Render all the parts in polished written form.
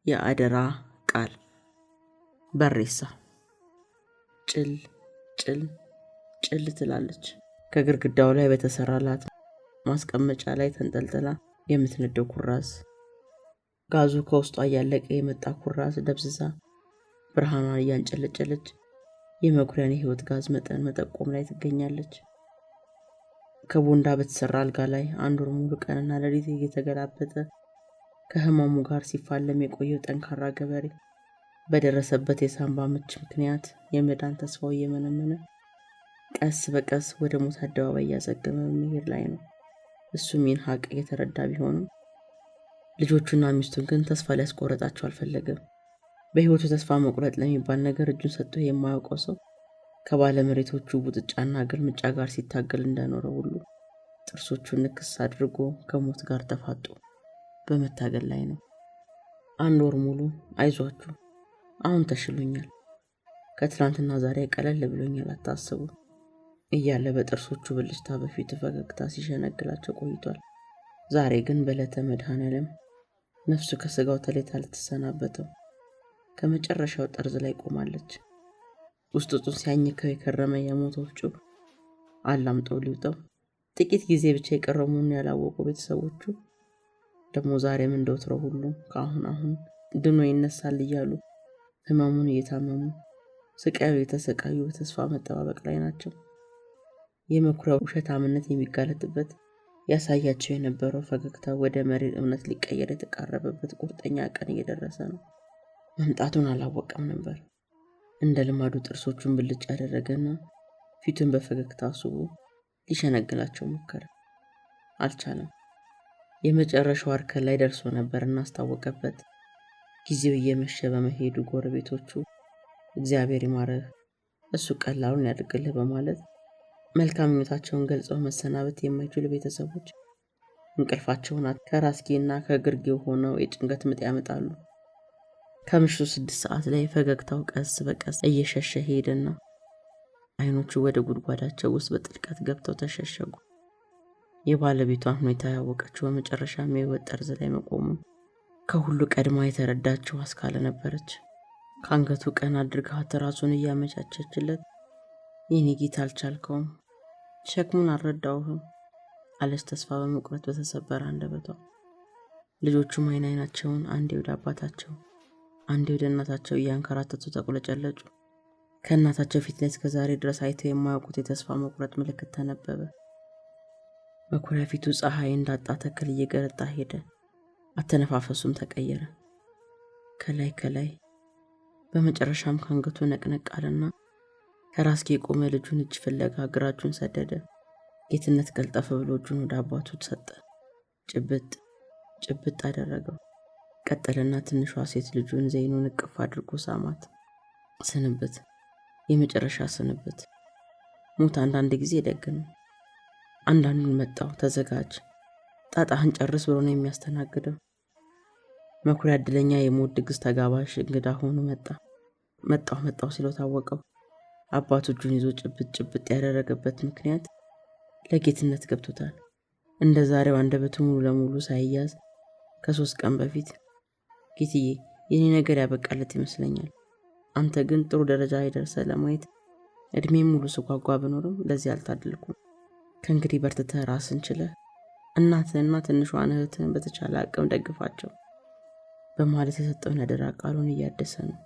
የአደራ ቃል በሬሳ ጭል ጭል ጭል ትላለች። ከግድግዳው ላይ በተሰራላት ማስቀመጫ ላይ ተንጠልጥላ የምትነደው ኩራዝ፣ ጋዙ ከውስጧ እያለቀ የመጣ ኩራዝ ደብዝዛ ብርሃኗን እያንጨለጨለች የመኩሪያን የህይወት ጋዝ መጠን መጠቆም ላይ ትገኛለች። ከቦንዳ በተሰራ አልጋ ላይ 1 ወር ሙሉ ቀንና ሌሊት እየተገላበጠ ከህመሙ ጋር ሲፋለም የቆየው ጠንካራ ገበሬ በደረሰበት የሳንባ ምች ምክንያት የመዳን ተስፋው እየመነመነ ቀስ በቀስ ወደ ሞት አደባባይ እያዘገመ በመሄድ ላይ ነው። እሱም ይህን ሀቅ የተረዳ ቢሆንም ልጆቹና ሚስቱን ግን ተስፋ ሊያስቆረጣቸው አልፈለገም። በህይወቱ ተስፋ መቁረጥ ለሚባል ነገር እጁን ሰጥቶ የማያውቀው ሰው ከባለመሬቶቹ ቡጥጫና ግልምጫ ጋር ሲታገል እንደኖረው ሁሉ ጥርሶቹን ንክስ አድርጎ ከሞት ጋር ተፋጦ በመታገል ላይ ነው። 1 ወር ሙሉ አይዟችሁ፣ አሁን ተሽሎኛል፣ ከትላንትና ዛሬ ቀለል ብሎኛል፣ አታስቡ እያለ በጥርሶቹ ብልጭታ በፊቱ ፈገግታ ሲሸነግላቸው ቆይቷል። ዛሬ ግን በዕለተ መድኃኔዓለም ነፍሱ ከስጋው ተለይታ ልትሰናበተው ከመጨረሻው ጠርዝ ላይ ቆማለች። ውስጡን ሲያኝከው የከረመ የሞት ወፍጮ አላምጠው ሊውጠው ጥቂት ጊዜ ብቻ የቀረው መሆኑን ያላወቁ ቤተሰቦቹ ደግሞ ዛሬም እንደወትረው ሁሉ ከአሁን ድኖ ይነሳል እያሉ ህመሙን እየታመሙ ስቃዩ የተሰቃዩ በተስፋ መጠባበቅ ላይ ናቸው። የመኩሪያው ውሸታምነት የሚጋለጥበት ያሳያቸው የነበረው ፈገግታ ወደ መሪር እምነት ሊቀየር የተቃረበበት ቁርጠኛ ቀን እየደረሰ ነው። መምጣቱን አላወቀም ነበር። እንደ ልማዱ ጥርሶቹን ብልጭ ያደረገና ፊቱን በፈገግታ አስቦ ሊሸነግላቸው ሞከረ። አልቻለም። የመጨረሻው እርከን ላይ ደርሶ ነበር እና አስታወቀበት። ጊዜው እየመሸ በመሄዱ ጎረቤቶቹ እግዚአብሔር ይማረህ፣ እሱ ቀላሉን ያድርግልህ በማለት መልካም ምኞታቸውን ገልጸው መሰናበት የማይችሉ ቤተሰቦች እንቅልፋቸውን ከራስጌና ከግርጌው ሆነው የጭንቀት ምጥ ያመጣሉ። ከምሽቱ 6 ሰዓት ላይ ፈገግታው ቀስ በቀስ እየሸሸ ሄደና አይኖቹ ወደ ጉድጓዳቸው ውስጥ በጥልቀት ገብተው ተሸሸጉ። የባለቤቷን ሁኔታ ያወቀችው በመጨረሻም የህይወት ጠርዝ ላይ መቆሙን ከሁሉ ቀድማ የተረዳችው አስካለ ነበረች። ከአንገቱ ቀን አድርጋ ትራሱን እያመቻቸችለት የኔ ጌታ አልቻልከውም፣ ሸክሙን አልረዳውህም አለች ተስፋ በመቁረጥ በተሰበረ አንደበቷ። ልጆቹም አይናቸውን አንዴ ወደ አባታቸው አንዴ ወደ እናታቸው እያንከራተቱ ተቁለጨለጩ። ከእናታቸው ፊት ላይ እስከዛሬ ድረስ አይተው የማያውቁት የተስፋ መቁረጥ ምልክት ተነበበ። መኩሪያ ፊቱ ፀሐይ እንዳጣ ተክል እየገረጣ ሄደ። አተነፋፈሱም ተቀየረ። ከላይ በመጨረሻም ከአንገቱ ነቅነቅ አለና ከራስጌ የቆመ ልጁን እጅ ፍለጋ ግራ እጁን ሰደደ። ጌትነት ቀልጠፍ ብሎ እጁን ወደ አባቱ ሰጠ። ጭብጥ አደረገው። ቀጠለና ትንሿ ሴት ልጁን ዘይኑን እቅፍ አድርጎ ሳማት። ስንብት፣ የመጨረሻ ስንብት። ሞት አንዳንድ ጊዜ ደግ ነው። አንዳንዱን መጣው ተዘጋጅ፣ ጣጣህን ጨርስ ብሎ ነው የሚያስተናግደው። መኩሪያ እድለኛ የሞት ድግስ ተጋባዥ እንግዳ ሆኖ መጣው ሲለው ታወቀው። አባቱ እጁን ይዞ ጭብጥ ያደረገበት ምክንያት ለጌትነት ገብቶታል። እንደ ዛሬው አንደበቱ ሙሉ ለሙሉ ሳይያዝ ከ3 ቀን በፊት ጌትዬ፣ የኔ ነገር ያበቃለት ይመስለኛል። አንተ ግን ጥሩ ደረጃ ላይ ደርሰህ ለማየት እድሜ ሙሉ ስጓጓ ብኖርም ለዚህ አልታደልኩም። ከእንግዲህ በርትተህ ራስን ችለህ እናትህንና ትንሿን እህትህን በተቻለ አቅም ደግፋቸው በማለት የሰጠውን ያደራ ቃሉን እያደሰ ነው።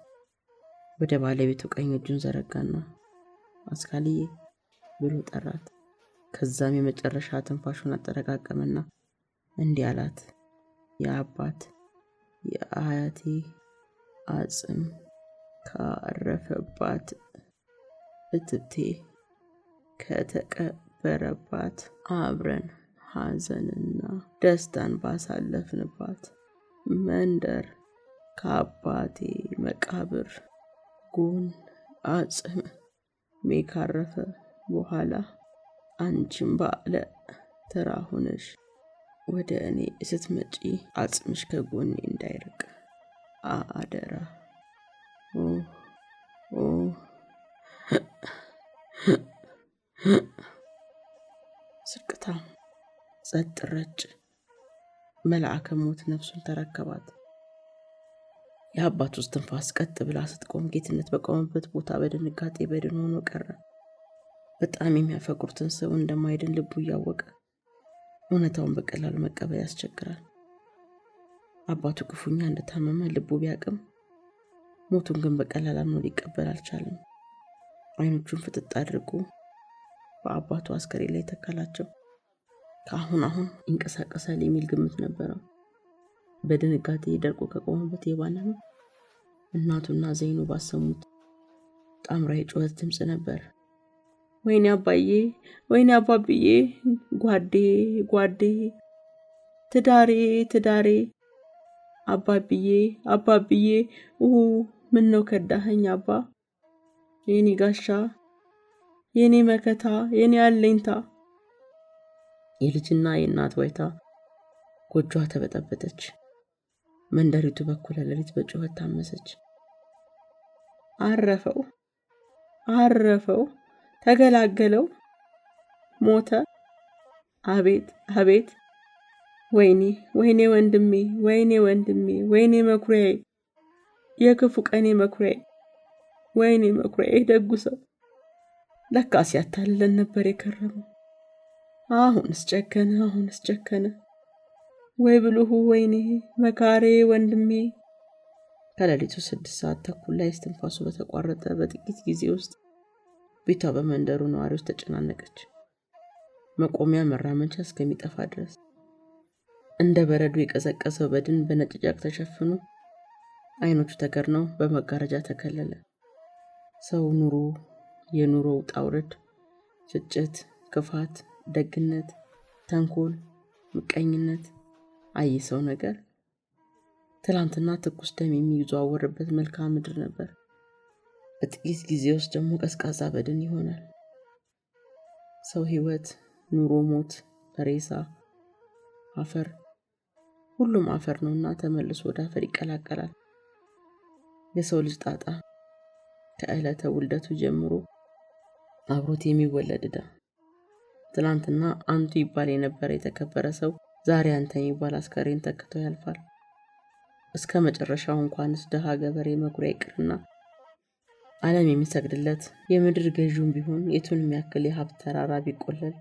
ወደ ባለቤቱ ቀኝ እጁን ዘረጋና አስካልዬ ብሎ ጠራት። ከዛም የመጨረሻ ትንፋሹን አጠረቃቀመና እንዲህ አላት። የአባት የአያቴ አጽም ካረፈባት እትብቴ ከተቀበረባት አብረን ሐዘንና ደስታን ባሳለፍንባት መንደር ከአባቴ መቃብር ጎን አጽም ካረፈ በኋላ አንቺም ባለ ተራ ሆነሽ ወደ እኔ ስትመጪ አጽምሽ ከጎኔ እንዳይርቅ አደራ። ስቅታ፣ ጸጥ ረጭ። መልአከ ሞት ነፍሱን ተረከባት። የአባቱ ትንፋስ ቀጥ ብላ ስትቆም ጌትነት በቆመበት ቦታ በድንጋጤ በድን ሆኖ ቀረ። በጣም የሚያፈቅሩትን ሰው እንደማይድን ልቡ እያወቀ እውነታውን በቀላሉ መቀበል ያስቸግራል። አባቱ ክፉኛ እንደታመመ ልቡ ቢያቅም ሞቱን ግን በቀላል አምኖ ሊቀበል አልቻለም። አይኖቹን ፍጥጥ አድርጎ በአባቱ አስከሬን ላይ ተከላቸው። ከአሁን ይንቀሳቀሳል የሚል ግምት ነበረው። በድንጋጤ ደርቆ ከቆመበት የባነኑ እናቱና ዘይኑ ባሰሙት ጣምራ የጩኸት ድምፅ ነበር። ወይኔ አባዬ፣ ወይኔ አባብዬ፣ ጓዴ፣ ትዳሬ፣ አባብዬ፣ ምን ነው ከዳኸኝ አባ፣ የኔ ጋሻ፣ የኔ መከታ፣ የኔ አለኝታ። የልጅና የእናት ዋይታ ጎጆዋ ተበጠበጠች። መንደሪቱ በኩለ ሌሊት በጩኸት ታመሰች። አረፈው፣ ተገላገለው፣ ሞተ። አቤት፣ ወይኔ ወንድሜ፣ ወይኔ መኩሪያዬ፣ የክፉ ቀኔ መኩሪያዬ፣ ወይኔ መኩሪያዬ፣ ደጉ ሰው ለካ ሲያታልለን ነበር የከረመው። አሁንስ ጨከነ። ወይ ብልሁ፣ ወይኔ መካሬ ወንድሜ። ከሌሊቱ 6 ተኩል ላይ እስትንፋሱ በተቋረጠ በጥቂት ጊዜ ውስጥ ቤቷ በመንደሩ ነዋሪዎች ተጨናነቀች። መቆሚያ መራመጃ እስከሚጠፋ ድረስ እንደ በረዶ የቀዘቀዘው በድን በነጭ ጨርቅ ተሸፍኖ አይኖቹ ተከድነው በመጋረጃ ተከለለ። ሰው የኑሮ ውጣ ውረድ፣ ፍጭት፣ ክፋት፣ ደግነት፣ ተንኮል፣ ምቀኝነት፣ አይሰው ነገር ትላንትና ትኩስ ደም የሚዘዋወርበት መልክዓ ምድር ነበር። በጥቂት ጊዜ ውስጥ ደግሞ ቀዝቃዛ በድን ይሆናል። ሰው ህይወት፣ ኑሮ፣ ሞት፣ ሬሳ፣ አፈር፣ ሁሉም አፈር ነውና ተመልሶ ወደ አፈር ይቀላቀላል። የሰው ልጅ ጣጣ ከዕለተ ውልደቱ ጀምሮ አብሮት የሚወለድ ዕዳ። ትላንትና አንቱ ይባል የነበረ የተከበረ ሰው ዛሬ አንተ የሚባል አስከሬን ተክቶ ያልፋል። እስከ መጨረሻው እንኳንስ ደሃ ገበሬ መኩሪያ ይቅርና ዓለም የሚሰግድለት የምድር ገዥም ቢሆን የቱንም ያክል የሀብት ተራራ ቢቆለል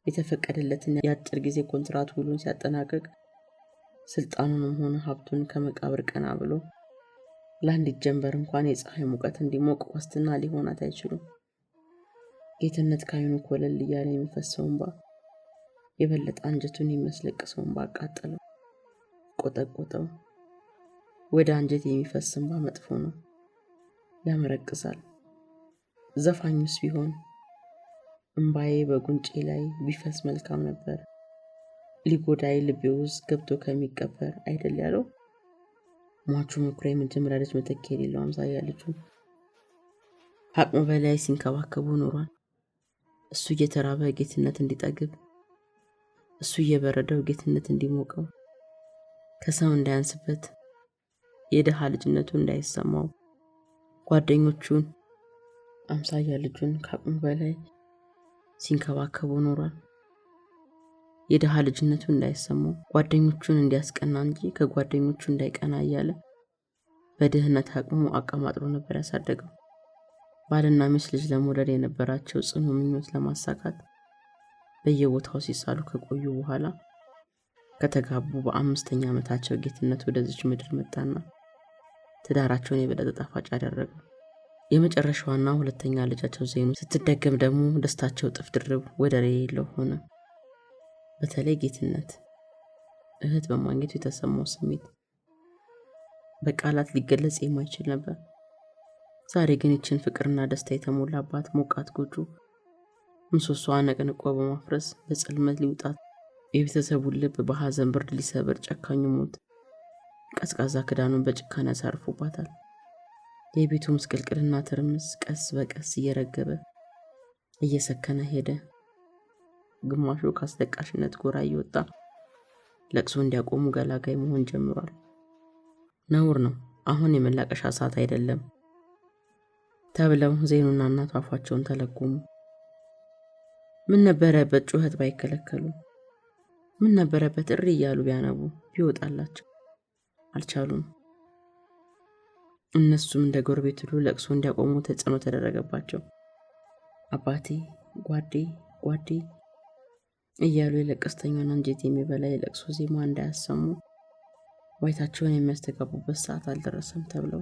የተፈቀደለትን የአጭር ጊዜ ኮንትራት ውሉን ሲያጠናቅቅ ስልጣኑንም ሆነ ሀብቱን ከመቃብር ቀና ብሎ ለአንዲት ጀንበር እንኳን የፀሐይ ሙቀት እንዲሞቅ ዋስትና ሊሆናት አይችሉም። ጌትነት ካይኑ ኮለል እያለ የሚፈሰው እንባ የበለጠ አንጀቱን የሚያስለቅሰው እንባ አቃጠለው፣ ቆጠቆጠው። ወደ አንጀት የሚፈስ እንባ መጥፎ ነው፣ ያመረቅዛል። ዘፋኙስ ቢሆን እንባዬ በጉንጬ ላይ ቢፈስ መልካም ነበር፣ ሊጎዳይ ልቤ ውስጥ ገብቶ ከሚቀበር አይደል ያለው። ሟቹ መኩሪያ የመጀመሪያ ልጅ መተኪያ የሌለው አምሳያ ልጁ አቅሙ በላይ ሲንከባከቡ ኖሯል። እሱ እየተራበ ጌትነት እንዲጠግብ፣ እሱ እየበረደው ጌትነት እንዲሞቀው፣ ከሰው እንዳያንስበት፣ የደሃ ልጅነቱ እንዳይሰማው፣ ጓደኞቹን አምሳያ ልጁን ከአቅሙ በላይ ሲንከባከቡ ኖሯል። የደሃ ልጅነቱ እንዳይሰማው፣ ጓደኞቹን እንዲያስቀና እንጂ ከጓደኞቹ እንዳይቀና እያለ በድህነት አቅሙ አቀማጥሎ ነበር ያሳደገው። ባልና ሚስት ልጅ ለመውለድ የነበራቸው ጽኑ ምኞት ለማሳካት በየቦታው ሲሳሉ ከቆዩ በኋላ ከተጋቡ በ5ኛ ዓመታቸው ጌትነት ወደዚች ምድር መጣና ትዳራቸውን የበለጠ ጣፋጭ አደረገው። የመጨረሻዋና ሁለተኛ ልጃቸው ዘይኑ ስትደገም ደግሞ ደስታቸው ጥፍ ድርብ ወደር የሌለው ሆነ። በተለይ ጌትነት እህት በማግኘቱ የተሰማው ስሜት በቃላት ሊገለጽ የማይችል ነበር። ዛሬ ግን ይችን ፍቅርና ደስታ የተሞላባት ሞቃት ጎጆ ምሰሶዋን ነቅንቆ በማፍረስ በጽልመት ሊውጣት የቤተሰቡን ልብ በሐዘን ብርድ ሊሰብር ጨካኙ ሞት ቀዝቃዛ ክዳኑን በጭካኔ ያሳርፉባታል። የቤቱ ምስቅልቅልና ትርምስ ቀስ በቀስ እየረገበ እየሰከነ ሄደ። ግማሹ ካስለቃሽነት ጎራ እየወጣ ለቅሶ እንዲያቆሙ ገላጋይ መሆን ጀምሯል። ነውር ነው፣ አሁን የመላቀሻ ሰዓት አይደለም ተብለው ዘይኑና እናቱ አፋቸውን ተለጎሙ። ምን ነበረበት ጩኸት ባይከለከሉ? ምን ነበረበት እሪ እያሉ ቢያነቡ ቢወጣላቸው? አልቻሉም። እነሱም እንደ ጎረቤት ሁሉ ለቅሶ እንዲያቆሙ ተጽዕኖ ተደረገባቸው። አባቴ ጓዴ ጓዴ እያሉ የለቀስተኛውን አንጀት የሚበላ የለቅሶ ዜማ እንዳያሰሙ ዋይታቸውን የሚያስተጋቡበት ሰዓት አልደረሰም ተብለው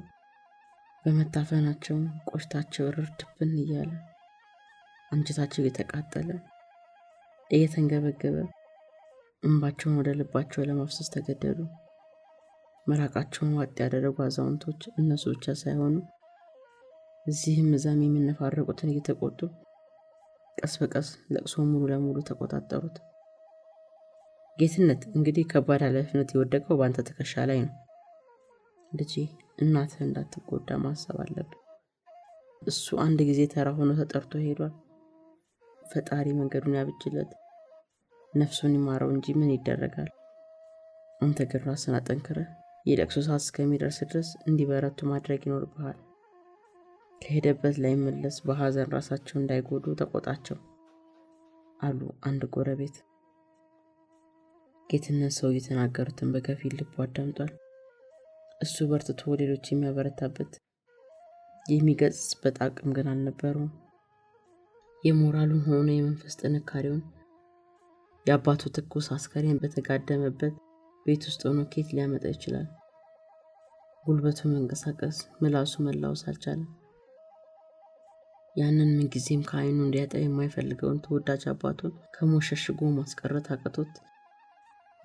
በመታፈናቸው ቆሽታቸው ርድብን እያለ አንጀታቸው እየተቃጠለ እየተንገበገበ እንባቸውን ወደ ልባቸው ለማፍሰስ ተገደዱ። መራቃቸውን ዋጥ ያደረጉ አዛውንቶች እነሱ ብቻ ሳይሆኑ እዚህም እዛም የሚነፋረቁትን እየተቆጡ ቀስ በቀስ ለቅሶ ሙሉ ለሙሉ ተቆጣጠሩት። ጌትነት እንግዲህ ከባድ ኃላፊነት የወደቀው በአንተ ትከሻ ላይ ነው። ልጄ እናትህ እንዳትጎዳ ማሰብ አለብን። እሱ አንድ ጊዜ ተራ ሆኖ ተጠርቶ ሄዷል። ፈጣሪ መንገዱን ያብጅለት፣ ነፍሱን ይማረው እንጂ ምን ይደረጋል። አንተ ግን ራስን አጠንክረህ የለቅሶ ሰዓት እስከሚደርስ ድረስ እንዲበረቱ ማድረግ ይኖርብሃል። ከሄደበት ላይ መለስ በሐዘን ራሳቸው እንዳይጎዱ ተቆጣቸው አሉ አንድ ጎረቤት። ጌትነት ሰው የተናገሩትን በከፊል ልቡ አዳምጧል። እሱ በርትቶ ሌሎች የሚያበረታበት የሚገጽበት አቅም ግን አልነበረውም። የሞራሉን ሆነ የመንፈስ ጥንካሬውን የአባቱ ትኩስ አስከሬን በተጋደመበት ቤት ውስጥ ሆኖ ኬት ሊያመጣ ይችላል? ጉልበቱ መንቀሳቀስ፣ ምላሱ መላወስ አልቻለም። ያንን ምንጊዜም ከዓይኑ እንዲያጣ የማይፈልገውን ተወዳጅ አባቱን ከሞት ሸሽጎ ማስቀረት አቅቶት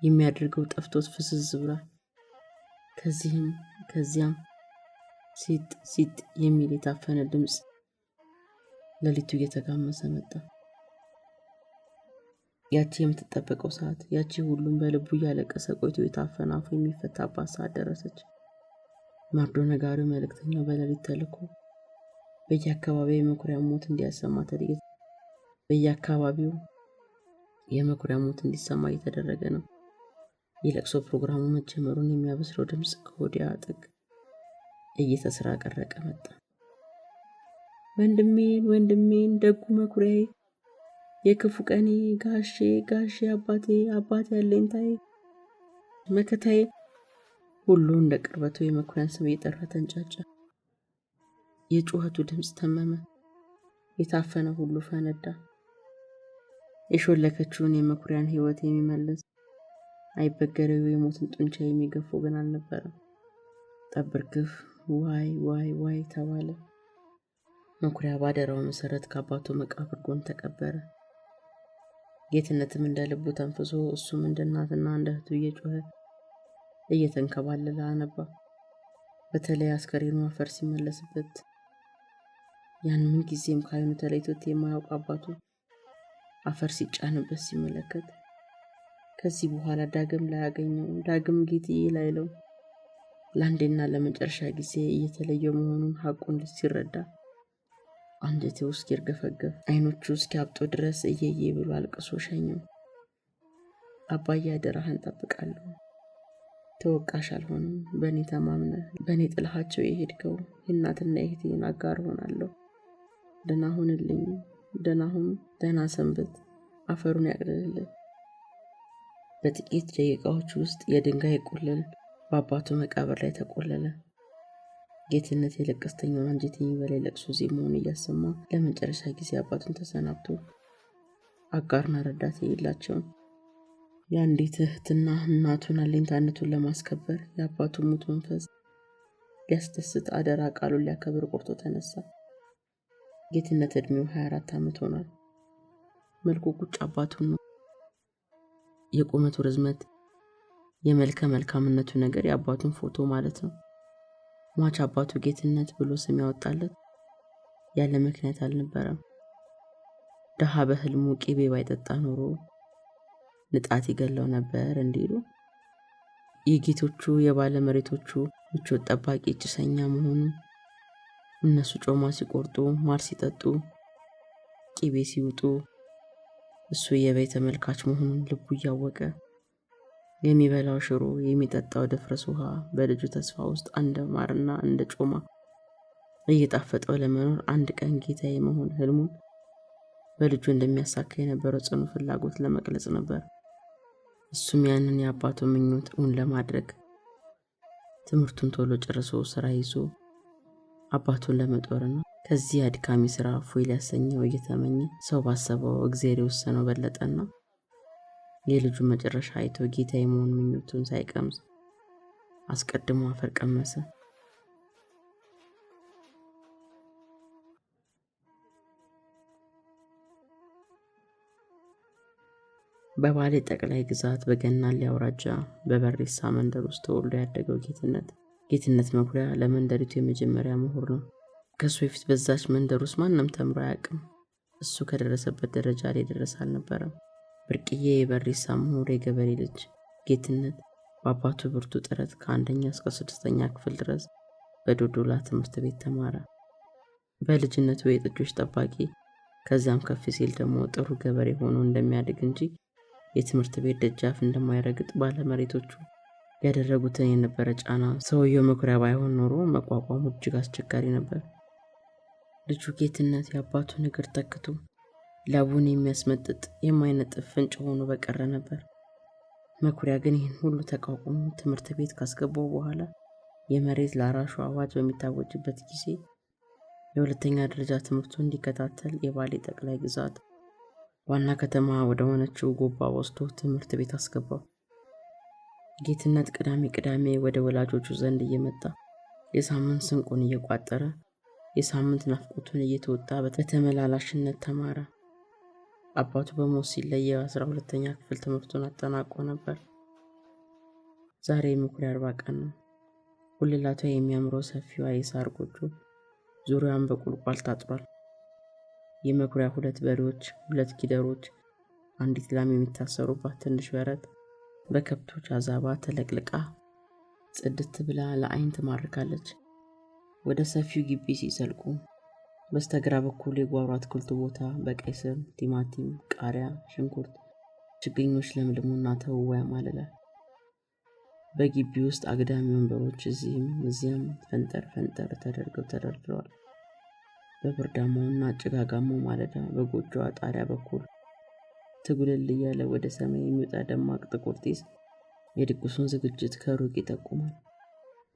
የሚያደርገው ጠፍቶት ፍስዝ ብሏል። ከዚህም ከዚያም ሲጥ ሲጥ የሚል የታፈነ ድምፅ ሌሊቱ እየተጋመሰ መጣ። ያቺ የምትጠበቀው ሰዓት፣ ያቺ ሁሉም በልቡ እያለቀሰ ቆይቶ የታፈነ አፉ የሚፈታባት ሰዓት ደረሰች። መርዶ ነጋሪው መልእክተኛው በሌሊት ተልኮ በየአካባቢው የመኩሪያ ሞት እንዲያሰማ በየአካባቢው የመኩሪያ ሞት እንዲሰማ እየተደረገ ነው። የለቅሶ ፕሮግራሙ መጀመሩን የሚያበስረው ድምፅ ከወዲያ ጥግ እየተስራቀረቀ መጣ። ወንድሜን ደጉ መኩሪያዬ፣ የክፉ ቀኔ ጋሼ አባቴ አለኝታዬ መከታዬ። ሁሉ እንደ ቅርበቱ የመኩሪያን ስም እየጠራ ተንጫጫ። የጩኸቱ ድምፅ ተመመ። የታፈነ ሁሉ ፈነዳ። የሾለከችውን የመኩሪያን ሕይወት የሚመልስ አይበገሬው የሞትን ጡንቻ የሚገፉ ግን አልነበረም። ጠብርግፍ ዋይ ተባለ። መኩሪያ ባደራው መሰረት ከአባቱ መቃብር ጎን ተቀበረ። ጌትነትም እንደ ልቡ ተንፍሶ እሱም እንደ እናትና እንደ እህቱ እየጮኸ እየተንከባለለ አነባ። በተለይ አስከሬኑ አፈር ሲመለስበት ያን ምን ጊዜም ከዓይኑ ተለይቶት የማያውቅ አባቱ አፈር ሲጫንበት ሲመለከት ከዚህ በኋላ ዳግም ላያገኘው፣ ዳግም ጌትዬ ላይለው፣ ለአንዴና ለመጨረሻ ጊዜ እየተለየው መሆኑን ሐቁን ሲረዳ አንጀቴው እስኪርገፈገፍ ዓይኖቹ እስኪያብጡ ድረስ እየዬ ብሎ አልቅሶ ሸኘው። አባዬ አደራህን ጠብቃለሁ፣ ተወቃሽ አልሆንም። በእኔ ተማምነህ በእኔ ጥላሃቸው የሄድከው የእናትና የእህቴን አጋር ሆናለሁ። ደህና ሁንልኝ፣ ደህና ሁን፣ ደህና ሰንብት፣ አፈሩን ያቅልልህ። በጥቂት ደቂቃዎች ውስጥ የድንጋይ ቁልል በአባቱ መቃብር ላይ ተቆለለ። ጌትነት የለቀስተኛውን አንጀት የሚበላ ለቅሶ ዜማውን እያሰማ ለመጨረሻ ጊዜ አባቱን ተሰናብቶ አጋርና ረዳት የሌላቸውን የአንዲት እህትና እናቱን አለኝታነቱን ለማስከበር የአባቱን ሙት መንፈስ ሊያስደስት አደራ ቃሉን ሊያከብር ቆርጦ ተነሳ። ጌትነት ዕድሜው 24 ዓመት ሆኗል። መልኩ ቁጭ አባቱን ነው። የቁመቱ ርዝመት፣ የመልከ መልካምነቱ ነገር የአባቱን ፎቶ ማለት ነው። ሟች አባቱ ጌትነት ብሎ ስም ያወጣለት ያለ ምክንያት አልነበረም። ደሃ በህልሙ ቂቤ ባይጠጣ ኖሮ ንጣት ይገለው ነበር እንዲሉ የጌቶቹ የባለ መሬቶቹ ምቾት ጠባቂ ጭሰኛ መሆኑን እነሱ ጮማ ሲቆርጡ፣ ማር ሲጠጡ፣ ቂቤ ሲውጡ እሱ የበይ ተመልካች መሆኑን ልቡ እያወቀ የሚበላው ሽሮ የሚጠጣው ደፍረስ ውሃ በልጁ ተስፋ ውስጥ እንደ ማርና እንደ ጮማ እየጣፈጠው ለመኖር አንድ ቀን ጌታ የመሆን ህልሙን በልጁ እንደሚያሳካ የነበረው ጽኑ ፍላጎት ለመግለጽ ነበር። እሱም ያንን የአባቱ ምኞት እውን ለማድረግ ትምህርቱን ቶሎ ጨርሶ ስራ ይዞ አባቱን ለመጦርና ከዚህ አድካሚ ስራ እፎይ ሊያሰኘው እየተመኘ ሰው ባሰበው እግዚአብሔር የወሰነው በለጠና የልጁን መጨረሻ አይቶ ጌታ የመሆን ምኞቱን ሳይቀምስ አስቀድሞ አፈር ቀመሰ። በባሌ ጠቅላይ ግዛት በገናሌ አውራጃ በበሬሳ መንደር ውስጥ ተወልዶ ያደገው ጌትነት መኩሪያ ለመንደሪቱ የመጀመሪያ ምሁር ነው። ከሱ በፊት በዛች መንደር ውስጥ ማንም ተምሮ አያውቅም። እሱ ከደረሰበት ደረጃ ላይ ደረሰ አልነበረም። ብርቅዬ የበሬሳ ምሁር የገበሬ ልጅ ጌትነት በአባቱ ብርቱ ጥረት ከአንደኛ እስከ 6ኛ ክፍል ድረስ በዶዶላ ትምህርት ቤት ተማረ። በልጅነቱ የጥጆች ጠባቂ ከዛም ከፍ ሲል ደግሞ ጥሩ ገበሬ ሆኖ እንደሚያድግ እንጂ የትምህርት ቤት ደጃፍ እንደማይረግጥ ባለመሬቶቹ ያደረጉትን የነበረ ጫና ሰውየው መኩሪያ ባይሆን ኖሮ መቋቋሙ እጅግ አስቸጋሪ ነበር። ልጁ ጌትነት የአባቱን እግር ተክቶ ላቡን የሚያስመጥጥ የማይነጥፍ ፍንጭ ሆኖ በቀረ ነበር። መኩሪያ ግን ይህን ሁሉ ተቋቁሞ ትምህርት ቤት ካስገባው በኋላ የመሬት ላራሹ አዋጅ በሚታወጅበት ጊዜ የሁለተኛ ደረጃ ትምህርቱን እንዲከታተል የባሌ ጠቅላይ ግዛት ዋና ከተማ ወደ ሆነችው ጎባ ወስዶ ትምህርት ቤት አስገባው። ጌትነት ቅዳሜ ወደ ወላጆቹ ዘንድ እየመጣ የሳምንት ስንቁን እየቋጠረ የሳምንት ናፍቆቱን እየተወጣ በተመላላሽነት ተማረ። አባቱ በሞት ሲለይ 12ኛ ክፍል ትምህርቱን አጠናቆ ነበር። ዛሬ የመኩሪያ 40 ቀን ነው። ጉልላቷ የሚያምረው ሰፊዋ የሳር ጎጆ ዙሪያውን በቁልቋል ታጥሯል። የመኩሪያ 2 በሬዎች፣ 2 ጊደሮች፣ አንዲት ላም የሚታሰሩባት ትንሽ በረት በከብቶች አዛባ ተለቅልቃ ጽድት ብላ ለአይን ትማርካለች። ወደ ሰፊው ግቢ ሲሰልቁ በስተግራ በኩል የጓሮ አትክልቱ ቦታ በቀይ ስር፣ ቲማቲም፣ ቃሪያ፣ ሽንኩርት ችግኞች ለምልሙና ተውቦ ያማልላል። በግቢ ውስጥ አግዳሚ ወንበሮች እዚህም እዚያም ፈንጠር ተደርገው ተደርድረዋል። በብርዳማውና ጭጋጋማው ማለዳ በጎጆዋ ጣሪያ በኩል ትጉልል እያለ ወደ ሰማይ የሚወጣ ደማቅ ጥቁር ጢስ የድግሱን ዝግጅት ከሩቅ ይጠቁማል።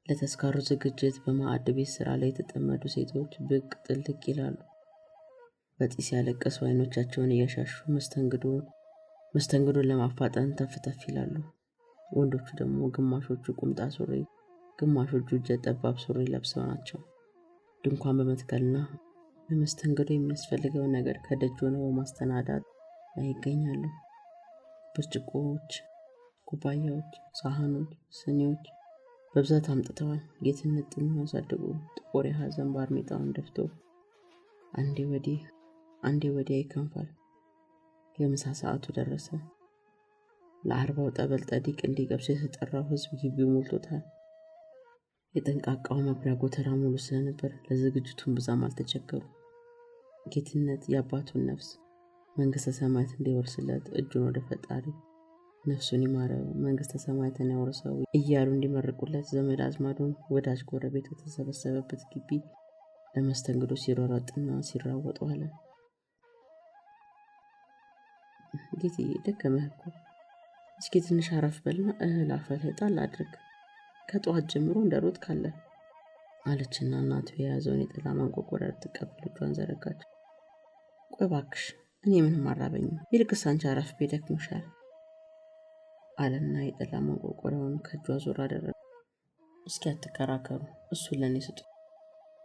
ለተስካሩ ዝግጅት በማዕድ ቤት ስራ ላይ የተጠመዱ ሴቶች ብቅ ጥልቅ ይላሉ። በጢስ ያለቀሱ አይኖቻቸውን እያሻሹ መስተንግዶን ለማፋጠን ተፍተፍ ይላሉ። ወንዶቹ ደግሞ ግማሾቹ ቁምጣ ሱሪ፣ ግማሾቹ እጀ ጠባብ ሱሪ ለብሰው ናቸው። ድንኳን በመትከልና ለመስተንግዶ የሚያስፈልገው ነገር ከደጅ ሆነው በማስተናዳት ላይ ይገኛሉ። ብርጭቆዎች፣ ኩባያዎች፣ ሳህኖች፣ ስኒዎች በብዛት አምጥተዋል። ጌትነት ጢሙን አሳድጎ ጥቁር የሐዘን ባርኔጣውን ደፍቶ አንዴ ወዲያ ይከንፋል። የምሳ ሰዓቱ ደረሰ። ለ40 ጠበል ጠዲቅ እንዲቀብስ የተጠራው ህዝብ ግቢው ሞልቶታል። የጠንቃቃው መኩሪያ ጎተራ ሙሉ ስለነበር ለዝግጅቱን ብዛም አልተቸገሩ። ጌትነት የአባቱን ነፍስ መንግስተ ሰማያት እንዲወርስለት እጁን ወደ ፈጣሪ ነፍሱን ይማረው መንግስተ ሰማያትን ያወርሰው እያሉ እንዲመርቁለት ዘመድ አዝማዱን ወዳጅ ጎረቤቱ ተሰበሰበበት ግቢ ለመስተንግዶ ሲሯሯጥና ሲራወጥ ዋለ። ጌቴ ደከመህ እኮ እስኪ ትንሽ አረፍ በልና እህል አፈር ጣል አድርግ፣ ከጠዋት ጀምሮ እንደሮጥ ካለ አለችና እናቱ የያዘውን የጠላ ማንቆርቆሪያ ልትቀበል እጇን ዘረጋች። ቆይ እባክሽ እኔ ምንም አራበኝም፣ ይልቅስ አንቺ አረፍ ቤ ደክሞሻል አለና የጠላ ማንቆርቆሪያውን ከእጇ ዞር አደረገ። እስኪ አትከራከሩ፣ እሱን ለእኔ ስጡ፣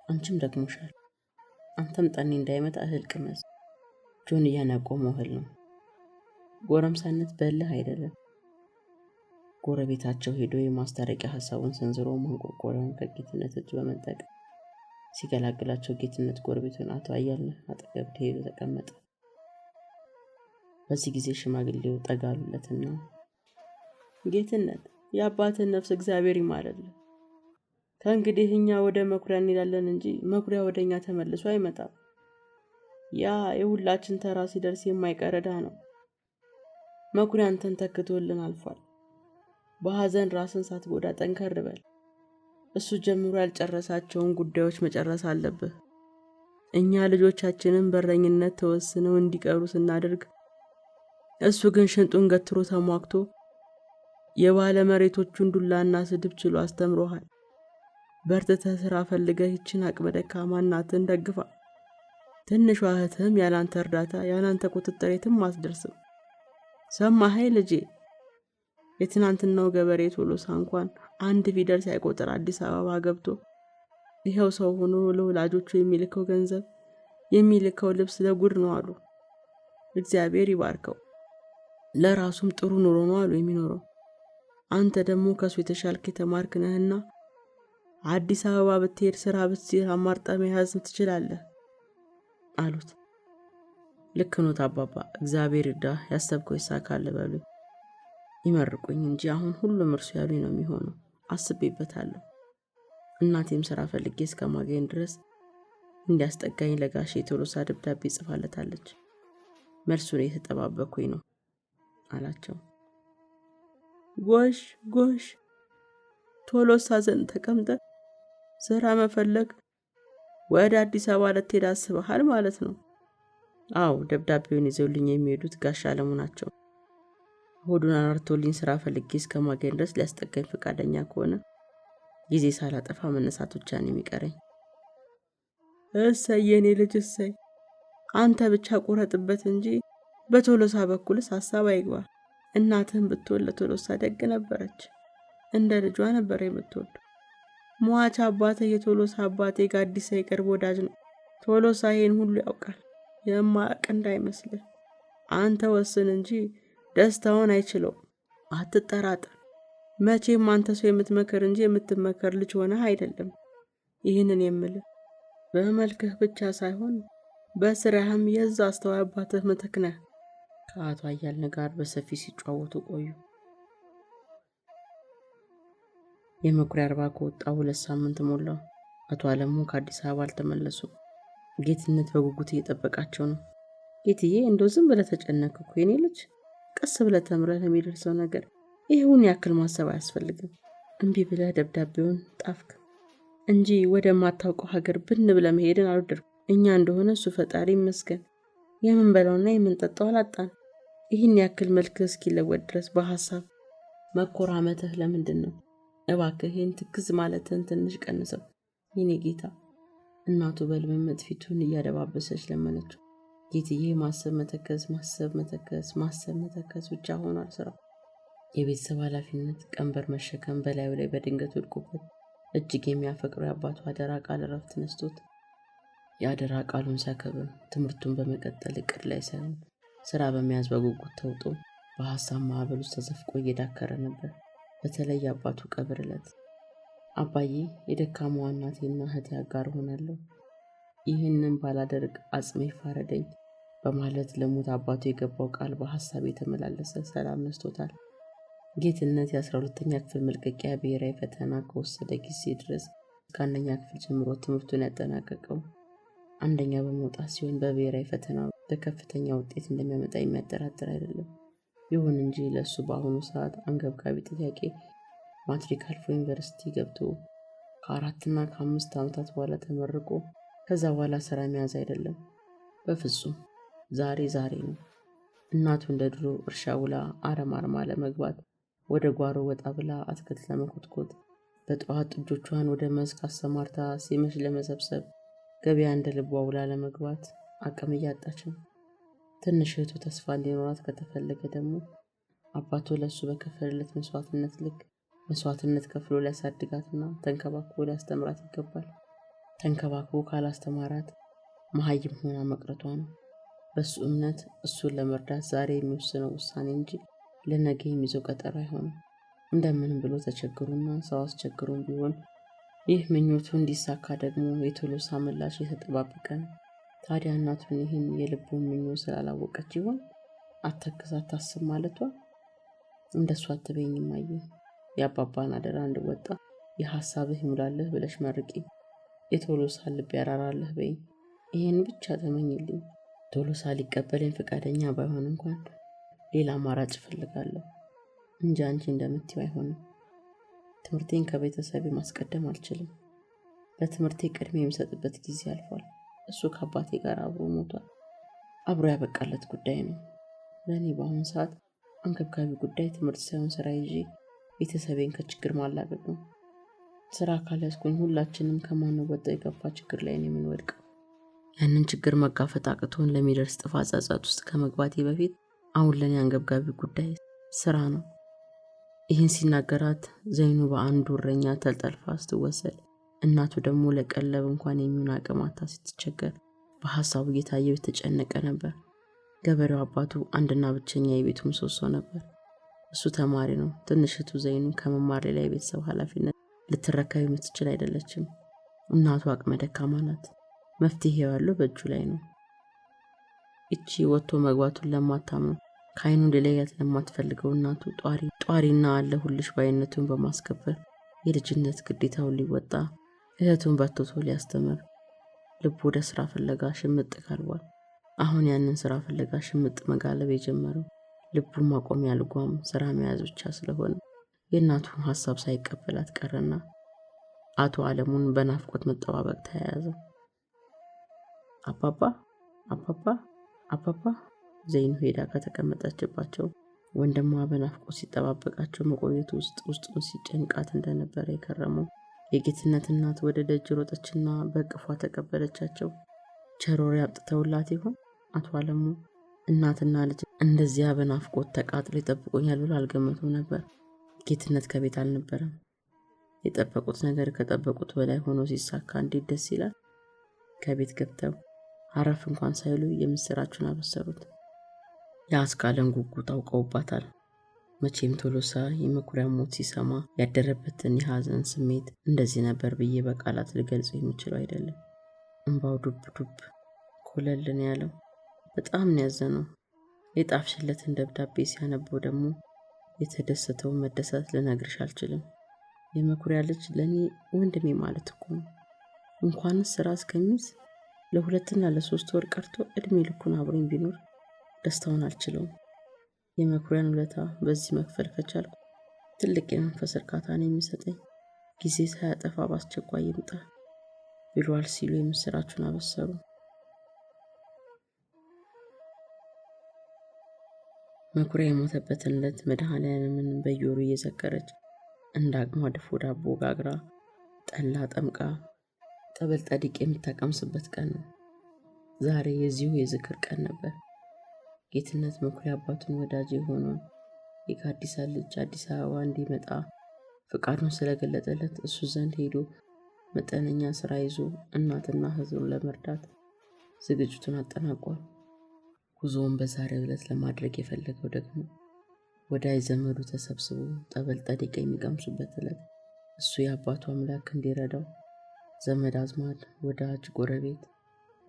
አንቺም ደክሞሻል። አንተም ጠኔ እንዳይመጣ እህል ቅመስ። ጆን እያነቆመው እህል ነው። ጎረምሳነት በልህ አይደለም። ጎረቤታቸው ሄዶ የማስታረቂያ ሐሳቡን ሰንዝሮ ማንቆርቆሪያውን ከጌትነት እጅ በመንጠቅ ሲገላግላቸው ጌትነት ጎረቤቱን አቶ አያልነህ አጠገብ ሄዶ ተቀመጠ። በዚህ ጊዜ ሽማግሌው ጠጋሉለትና ጌትነት የአባትን ነፍስ እግዚአብሔር ይማረልህ። ከእንግዲህ እኛ ወደ መኩሪያ እንሄዳለን እንጂ መኩሪያ ወደኛ ተመልሶ አይመጣም። ያ የሁላችን ተራ ሲደርስ የማይቀር ዕዳ ነው። መኩሪያ አንተን ተክቶልን አልፏል። በሐዘን ራስን ሳትጎዳ ጠንከር በል። እሱ ጀምሮ ያልጨረሳቸውን ጉዳዮች መጨረስ አለብህ። እኛ ልጆቻችንን በረኝነት ተወስነው እንዲቀሩ ስናደርግ እሱ ግን ሽንጡን ገትሮ ተሟክቶ የባለ መሬቶቹን ዱላና ስድብ ችሎ አስተምሮሃል። በርትተህ ስራ ፈልገህ ይችን አቅመ ደካማ እናትህን ደግፋ። ትንሿ እህትህም ያላንተ እርዳታ ያላንተ ቁጥጥር የትም አትደርስም። ሰማኸኝ ልጄ? የትናንትናው ገበሬ ቶሎሳ እንኳን አንድ ፊደል ሳይቆጥር አዲስ አበባ ገብቶ ይኸው ሰው ሆኖ ለወላጆቹ የሚልከው ገንዘብ የሚልከው ልብስ ለጉድ ነው አሉ። እግዚአብሔር ይባርከው። ለራሱም ጥሩ ኑሮ ነው አሉ የሚኖረው። አንተ ደግሞ ከሱ የተሻልክ የተማርክ ነህና አዲስ አበባ ብትሄድ ስራ ብትሄድ አማርጠ መያዝ ትችላለህ አሉት። ልክ ኖት አባባ፣ እግዚአብሔር ይርዳ፣ ያሰብከው ይሳካል በሉ። ይመርቁኝ እንጂ አሁን ሁሉም እርሱ ያሉኝ ነው የሚሆነው። አስቤበታለሁ። እናቴም ስራ ፈልጌ እስከማገኝ ድረስ እንዲያስጠጋኝ ለጋሼ ቶሎሳ ደብዳቤ ጽፋለታለች። መልሱን የተጠባበኩኝ ነው አላቸው። ጎሽ ጎሽ፣ ቶሎሳ ዘንድ ተቀምጠ ስራ መፈለግ ወደ አዲስ አበባ ልትሄድ አስበሃል ማለት ነው? አዎ፣ ደብዳቤውን ይዘውልኝ የሚሄዱት ጋሽ አለሙ ናቸው። ሆዱን አራርቶልኝ ስራ ፈልጌ እስከማገኝ ድረስ ሊያስጠጋኝ ፈቃደኛ ከሆነ ጊዜ ሳላጠፋ መነሳት ብቻ ነው የሚቀረኝ። እሰይ የኔ ልጅ እሰይ፣ አንተ ብቻ ቁረጥበት እንጂ በቶሎሳ በኩልስ ሀሳብ አይግባ። እናትህም ብትወድ ለቶሎሳ ደግ ነበረች፣ እንደ ልጇ ነበር የምትወድ። ሟች አባትህ የቶሎሳ አባቴ ጋዲሳ የቅርብ ወዳጅ ነው። ቶሎሳ ይሄን ሁሉ ያውቃል። የማያውቅ እንዳይመስልህ። አንተ ወስን እንጂ ደስታውን አይችለው። አትጠራጠር። መቼም አንተ ሰው የምትመከር እንጂ የምትመከር ልጅ ሆነህ አይደለም። ይህንን የምልህ በመልክህ ብቻ ሳይሆን በስራህም የዛ አስተዋይ አባትህ ምትክ ነህ። ከአቶ አያልነህ ጋር በሰፊ ሲጫወቱ ቆዩ። የመኩሪያ አርባ ከወጣ 2 ሳምንት ሞላው። አቶ አለሙ ከአዲስ አበባ አልተመለሱም። ጌትነት በጉጉት እየጠበቃቸው ነው። ጌትዬ፣ እንደው ዝም ብለህ ተጨነቅኩ እኮ የኔ ልጅ። ቀስ ብለህ ተምረህ የሚደርሰው ነገር ይሁን ያክል ማሰብ አያስፈልግም። እምቢ ብለህ ደብዳቤውን ጣፍክ እንጂ ወደማታውቀው ሀገር ብን ብለህ መሄድን አልወደድኩም። እኛ እንደሆነ እሱ ፈጣሪ ይመስገን የምንበላውና የምንጠጣው አላጣን። ይህን ያክል መልክህ እስኪለወጥ ድረስ በሐሳብ መኮራመትህ ለምንድን ነው? እባክህ ይህን ትክዝ ማለትህን ትንሽ ቀንሰው የኔ ጌታ። እናቱ በልምምጥ ፊቱን እያደባበሰች ለመነችው። ጌትዬ፣ ማሰብ መተከዝ፣ ማሰብ መተከዝ፣ ማሰብ መተከዝ ብቻ ሆኗል ስራው። የቤተሰብ ኃላፊነት ቀንበር መሸከም በላዩ ላይ በድንገት ወድቆበት እጅግ የሚያፈቅረው የአባቱ አደራ ቃል እረፍት ነስቶት የአደራ ቃሉን ሲያከብር ትምህርቱን በመቀጠል እቅድ ላይ ሳይሆን ስራ በመያዝ በጉጉት ተውጦ በሐሳብ ማዕበል ውስጥ ተዘፍቆ እየዳከረ ነበር። በተለይ የአባቱ ቀብር ዕለት አባዬ፣ የደካማዋ እናቴና እህቴ አጋር ሆናለሁ፣ ይህንን ባላደርግ አጽሜ ይፋረደኝ በማለት ለሞት አባቱ የገባው ቃል በሐሳብ የተመላለሰ ሰላም ነስቶታል። ጌትነት የ12ኛ ክፍል መልቀቂያ ብሔራዊ ፈተና ከወሰደ ጊዜ ድረስ ከአንደኛ ክፍል ጀምሮ ትምህርቱን ያጠናቀቀው አንደኛ በመውጣት ሲሆን በብሔራዊ ፈተና በከፍተኛ ውጤት እንደሚያመጣ የሚያጠራጥር አይደለም። ይሁን እንጂ ለእሱ በአሁኑ ሰዓት አንገብጋቢ ጥያቄ ማትሪክ አልፎ ዩኒቨርሲቲ ገብቶ ከ4 እና ከ5 ዓመታት በኋላ ተመርቆ ከዛ በኋላ ስራ መያዝ አይደለም። በፍጹም ዛሬ ነው። እናቱ እንደ ድሮ እርሻ ውላ አረም አርማ ለመግባት ወደ ጓሮ ወጣ ብላ አትክልት ለመኮትኮት በጠዋት ጥጆቿን ወደ መስክ አሰማርታ ሲመሽ ለመሰብሰብ ገበያ እንደ ልቧ ውላ ለመግባት አቅም እያጣች ነው። ትንሽ እህቱ ተስፋ እንዲኖራት ከተፈለገ ደግሞ አባቱ ለሱ በከፈለለት መስዋዕትነት ልክ መስዋዕትነት ከፍሎ ሊያሳድጋትና ተንከባክቦ ሊያስተምራት ይገባል። ተንከባክቦ ካላስተማራት መሀይም ሆና መቅረቷ ነው። በሱ እምነት እሱን ለመርዳት ዛሬ የሚወስነው ውሳኔ እንጂ ለነገ የሚይዘው ቀጠሮ አይሆንም። እንደምንም ብሎ ተቸግሮና ሰው አስቸግሮም ቢሆን ይህ ምኞቱ እንዲሳካ ደግሞ የቶሎሳ ምላሽ የተጠባበቀ ነው። ታዲያ እናቱን ይህን የልቡን ምኞት ስላላወቀች ይሆን አተክዝ አታስብ ማለቷ? እንደሱ አትበይኝም አየ፣ የአባባን አደራ እንድወጣ የሐሳብህ ይሙላልህ ብለሽ መርቂ፣ የቶሎሳ ልብ ያራራልህ በይ። ይህን ብቻ ተመኝልኝ። ቶሎሳ ሊቀበለኝ ፈቃደኛ ባይሆን እንኳን ሌላ አማራጭ እፈልጋለሁ እንጂ አንቺ እንደምትይው አይሆንም። ትምህርቴን ከቤተሰቤ ማስቀደም አልችልም። ለትምህርቴ ቅድሚያ የሚሰጥበት ጊዜ አልፏል። እሱ ከአባቴ ጋር አብሮ ሞቷል። አብሮ ያበቃለት ጉዳይ ነው። ለእኔ በአሁኑ ሰዓት አንገብጋቢ ጉዳይ ትምህርት ሳይሆን ስራ ይዤ ቤተሰቤን ከችግር ማላቀቅ ነው። ስራ ካልያዝኩኝ ሁላችንም ከማንወጣው የከፋ ችግር ላይ ነው የምንወድቀው። ያንን ችግር መጋፈጥ አቅቶን ለሚደርስ ጥፋት ጸጸት ውስጥ ከመግባቴ በፊት አሁን ለኔ አንገብጋቢ ጉዳይ ስራ ነው። ይህን ሲናገራት ዘይኑ በአንዱ እረኛ ተጠልፋ ስትወሰድ፣ እናቱ ደግሞ ለቀለብ እንኳን የሚሆን አቅም አጥታ ስትቸገር በሐሳቡ እየታየው የተጨነቀ ነበር። ገበሬው አባቱ አንድና ብቸኛ የቤቱ ምሰሶ ነበር። እሱ ተማሪ ነው። ትንሽ እህቱ ዘይኑ ከመማር ሌላ የቤተሰብ ኃላፊነት ልትረከብ የምትችል አይደለችም። እናቱ አቅመ ደካማ ናት። መፍትሄው ያለው በእጁ ላይ ነው። እቺ ወጥቶ መግባቱን ለማታምነው ከዓይኑ ሊለያት ለማትፈልገው እናቱ ጧሪና አለሁልሽ ባይነቱን በማስከበር የልጅነት ግዴታውን ሊወጣ እህቱን በርትቶ ሊያስተምር ልቡ ወደ ስራ ፍለጋ ሽምጥ ጋልቧል። አሁን ያንን ስራ ፍለጋ ሽምጥ መጋለብ የጀመረው ልቡን ማቆም ያልጓም ስራ መያዝ ብቻ ስለሆነ የእናቱን ሐሳብ ሳይቀበላት ቀረና አቶ አለሙን በናፍቆት መጠባበቅ ተያያዘ። አባባ አባባ አባባ ዘይኑ ሄዳ ከተቀመጠችባቸው ወንድሟ በናፍቆት ሲጠባበቃቸው መቆየቱ ውስጡን ሲጨንቃት እንደነበረ የከረመው የጌትነት እናት ወደ ደጅ ሮጠችና በቅፏ ተቀበለቻቸው። ቸሮሪ አምጥተውላት ይሆን? አቶ አለሙ እናትና ልጅ እንደዚያ በናፍቆት ተቃጥሎ ይጠብቁኛል ብሎ አልገመቱም ነበር። ጌትነት ከቤት አልነበረም። የጠበቁት ነገር ከጠበቁት በላይ ሆኖ ሲሳካ እንዴት ደስ ይላል። ከቤት ገብተው አረፍ እንኳን ሳይሉ የምስራቹን አበሰሩት። የአስካለን ጉጉት አውቀውባታል። መቼም ቶሎሳ የመኩሪያ ሞት ሲሰማ ያደረበትን የሐዘን ስሜት እንደዚህ ነበር ብዬ በቃላት ልገልጸው የምችለው አይደለም። እንባው ዱብ ዱብ ኮለልን ያለው በጣም ነው ያዘነው። የጣፍሽለትን ደብዳቤ ሲያነበው ደግሞ የተደሰተው መደሰት ልነግርሽ አልችልም። የመኩሪያ ልጅ ለኔ ወንድሜ ማለት እኮ ነው። እንኳንስ ስራ እስከሚይዝ ለ2 እና ለ3 ወር ቀርቶ እድሜ ልኩን አብሮኝ ቢኖር ደስታውን አልችለውም። የመኩሪያን ውለታ በዚህ መክፈል ከቻልኩ ትልቅ የመንፈስ እርካታ ነው የሚሰጠኝ። ጊዜ ሳያጠፋ በአስቸኳይ ይምጣ ብሏል ሲሉ የምስራቹን አበሰሩ። መኩሪያ የሞተበትን ዕለት መድኃኔዓለምን በየወሩ እየዘከረች እንደ አቅሟ ድፎ ዳቦ ጋግራ ጠላ ጠምቃ ጠበል ጠዲቅ የምታቀምስበት ቀን ነው። ዛሬ የዚሁ የዝክር ቀን ነበር። ጌትነት መኩሪያ አባቱን ወዳጅ የሆነውን የጋዲሳ ልጅ አዲስ አበባ እንዲመጣ ፍቃዱን ስለገለጠለት እሱ ዘንድ ሄዶ መጠነኛ ስራ ይዞ እናትና ሕዝቡን ለመርዳት ዝግጅቱን አጠናቋል። ጉዞውን በዛሬው ዕለት ለማድረግ የፈለገው ደግሞ ወዳጅ ዘመዱ ተሰብስቦ ጠበል ጠዲቅ የሚቀምሱበት ዕለት እሱ የአባቱ አምላክ እንዲረዳው ዘመድ አዝማድ፣ ወዳጅ፣ ጎረቤት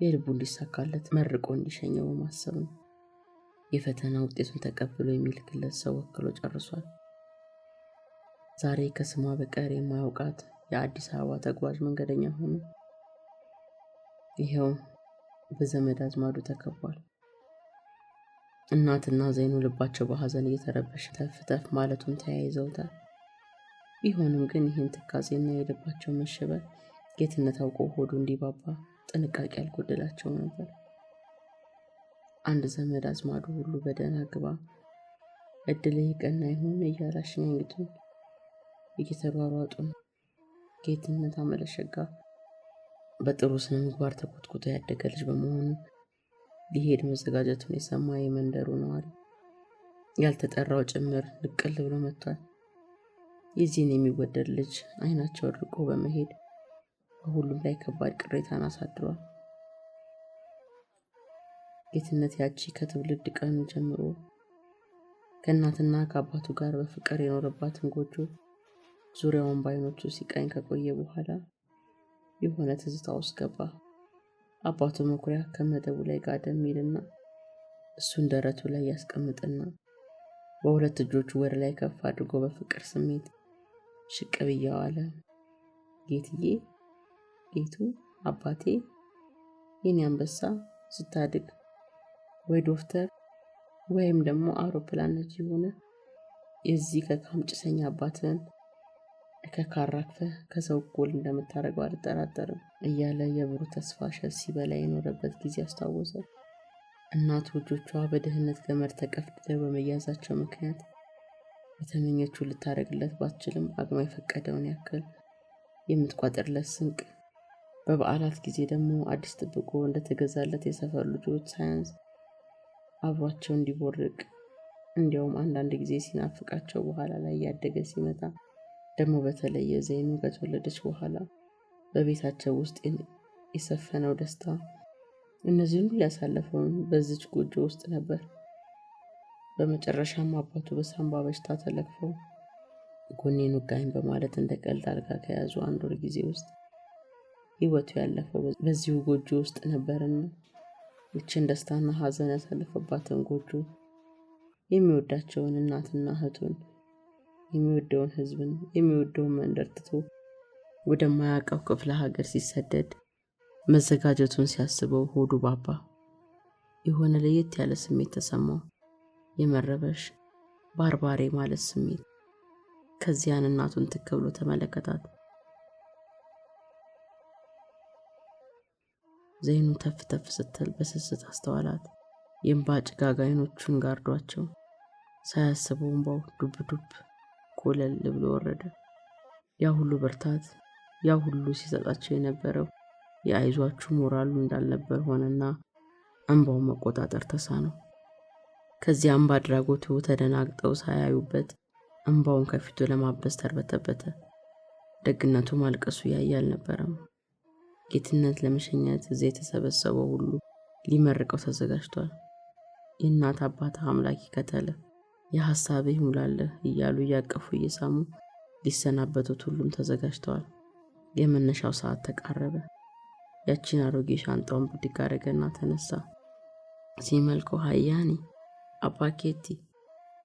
የልቡ እንዲሳካለት መርቆ እንዲሸኘው በማሰብ ነው። የፈተና ውጤቱን ተቀብሎ የሚልክለት ሰው ወክሎ ጨርሷል። ዛሬ ከስሟ በቀር የማያውቃት የአዲስ አበባ ተጓዥ መንገደኛ ሆኖ ይሄው በዘመድ አዝማዱ ተከቧል። እናትና ዘይኑ ልባቸው በሐዘን እየተረበሸ ተፍ ማለቱን ተያይዘውታል። ቢሆንም ግን ይህን ትካዜና የልባቸው መሸበር ጌትነት አውቆ ሆዱ እንዲባባ ጥንቃቄ አልጎደላቸው ነበር። አንድ ዘመድ አዝማዱ ሁሉ በደህና ግባ፣ እድልህ ቀና ይሁን እያለ አሸኛኘቱን እየተሯሯጡ ነው። ጌትነት አመለሸጋ በጥሩ ስነ ምግባር ተኮትኩቶ ያደገ ልጅ በመሆኑ ሊሄድ መዘጋጀቱን የሰማ የመንደሩ ነዋሪ ያልተጠራው ጭምር ንቅል ብሎ መጥቷል። የዚህን የሚወደድ ልጅ አይናቸው ርቆ በመሄድ በሁሉም ላይ ከባድ ቅሬታን አሳድሯል። ጌትነት ያቺ ከትውልድ ቀኑ ጀምሮ ከእናትና ከአባቱ ጋር በፍቅር የኖረባትን ጎጆ ዙሪያውን በዓይኖቹ ሲቃኝ ከቆየ በኋላ የሆነ ትዝታ ውስጥ ገባ። አባቱ መኩሪያ ከመደቡ ላይ ጋደም ይልና እሱን ደረቱ ላይ ያስቀምጥና በሁለት እጆቹ ወደ ላይ ከፍ አድርጎ በፍቅር ስሜት ሽቅብ እያዋለ ጌትዬ፣ ጌቱ፣ አባቴ፣ የኔ አንበሳ ስታድግ ወይ ዶክተር ወይም ደግሞ አውሮፕላን ነጂ ሆነ የዚህ ከካም ጭሰኛ አባትን ከካራክፈህ ከሰው ጎል እንደምታደርገው አልጠራጠርም እያለ የብሩህ ተስፋ ሸት ሲበላ የኖረበት ጊዜ አስታወሰ። እናቱ እጆቿ በድህነት ገመድ ተቀፍድደው በመያዛቸው ምክንያት የተመኘችው ልታደርግለት ባትችልም አቅሟ የፈቀደውን ያክል የምትቋጥርለት ስንቅ፣ በበዓላት ጊዜ ደግሞ አዲስ ጥብቆ እንደተገዛለት የሰፈር ልጆች ሳያንስ አብሯቸው እንዲቦርቅ፣ እንዲያውም አንዳንድ ጊዜ ሲናፍቃቸው በኋላ ላይ እያደገ ሲመጣ ደግሞ በተለየ ዘይኑ ከተወለደች በኋላ በቤታቸው ውስጥ የሰፈነው ደስታ፣ እነዚህን ሁሉ ያሳለፈውን በዚች ጎጆ ውስጥ ነበር። በመጨረሻም አባቱ በሳምባ በሽታ ተለክፈው ጎኔን ወጋኝ በማለት እንደ ቀልድ አልጋ ከያዙ አንድ ወር ጊዜ ውስጥ ሕይወቱ ያለፈው በዚሁ ጎጆ ውስጥ ነበርና ይችን ደስታና ሐዘን ያሳለፈባትን ጎጆ፣ የሚወዳቸውን እናትና እህቱን፣ የሚወደውን ሕዝብን፣ የሚወደውን መንደር ትቶ ወደማያውቀው ክፍለ ሀገር ሲሰደድ መዘጋጀቱን ሲያስበው ሆዱ ባባ። የሆነ ለየት ያለ ስሜት ተሰማው። የመረበሽ ባርባሬ ማለት ስሜት። ከዚያን እናቱን ትክ ብሎ ተመለከታት። ዘይኑ ተፍ ተፍ ስትል በስስት አስተዋላት። የእንባ ጭጋግ ዓይኖቹን ጋርዷቸው ሳያስበው እንባው ዱብ ዱብ ኮለል ብሎ ወረደ። ያ ሁሉ ብርታት፣ ያ ሁሉ ሲሰጣቸው የነበረው የአይዟችሁ ሞራሉ እንዳልነበር ሆነና እንባውን መቆጣጠር ተሳነው። ከዚያም በአድራጎቱ ተደናግጠው ሳያዩበት እንባውን ከፊቱ ለማበስ ተርበተበተ። ደግነቱ ማልቀሱ ያየ አልነበረም። ጌትነት ለመሸኘት እዚያ የተሰበሰበው ሁሉ ሊመርቀው ተዘጋጅቷል። የእናት አባት አምላክ ይከተለ፣ የሐሳብህ ይሙላልህ እያሉ እያቀፉ እየሳሙ ሊሰናበቱት ሁሉም ተዘጋጅተዋል። የመነሻው ሰዓት ተቃረበ። ያቺን አሮጌ ሻንጣውን ብድግ አደረገና ተነሳ። ሲመልከው ሃያኒ አባኬቲ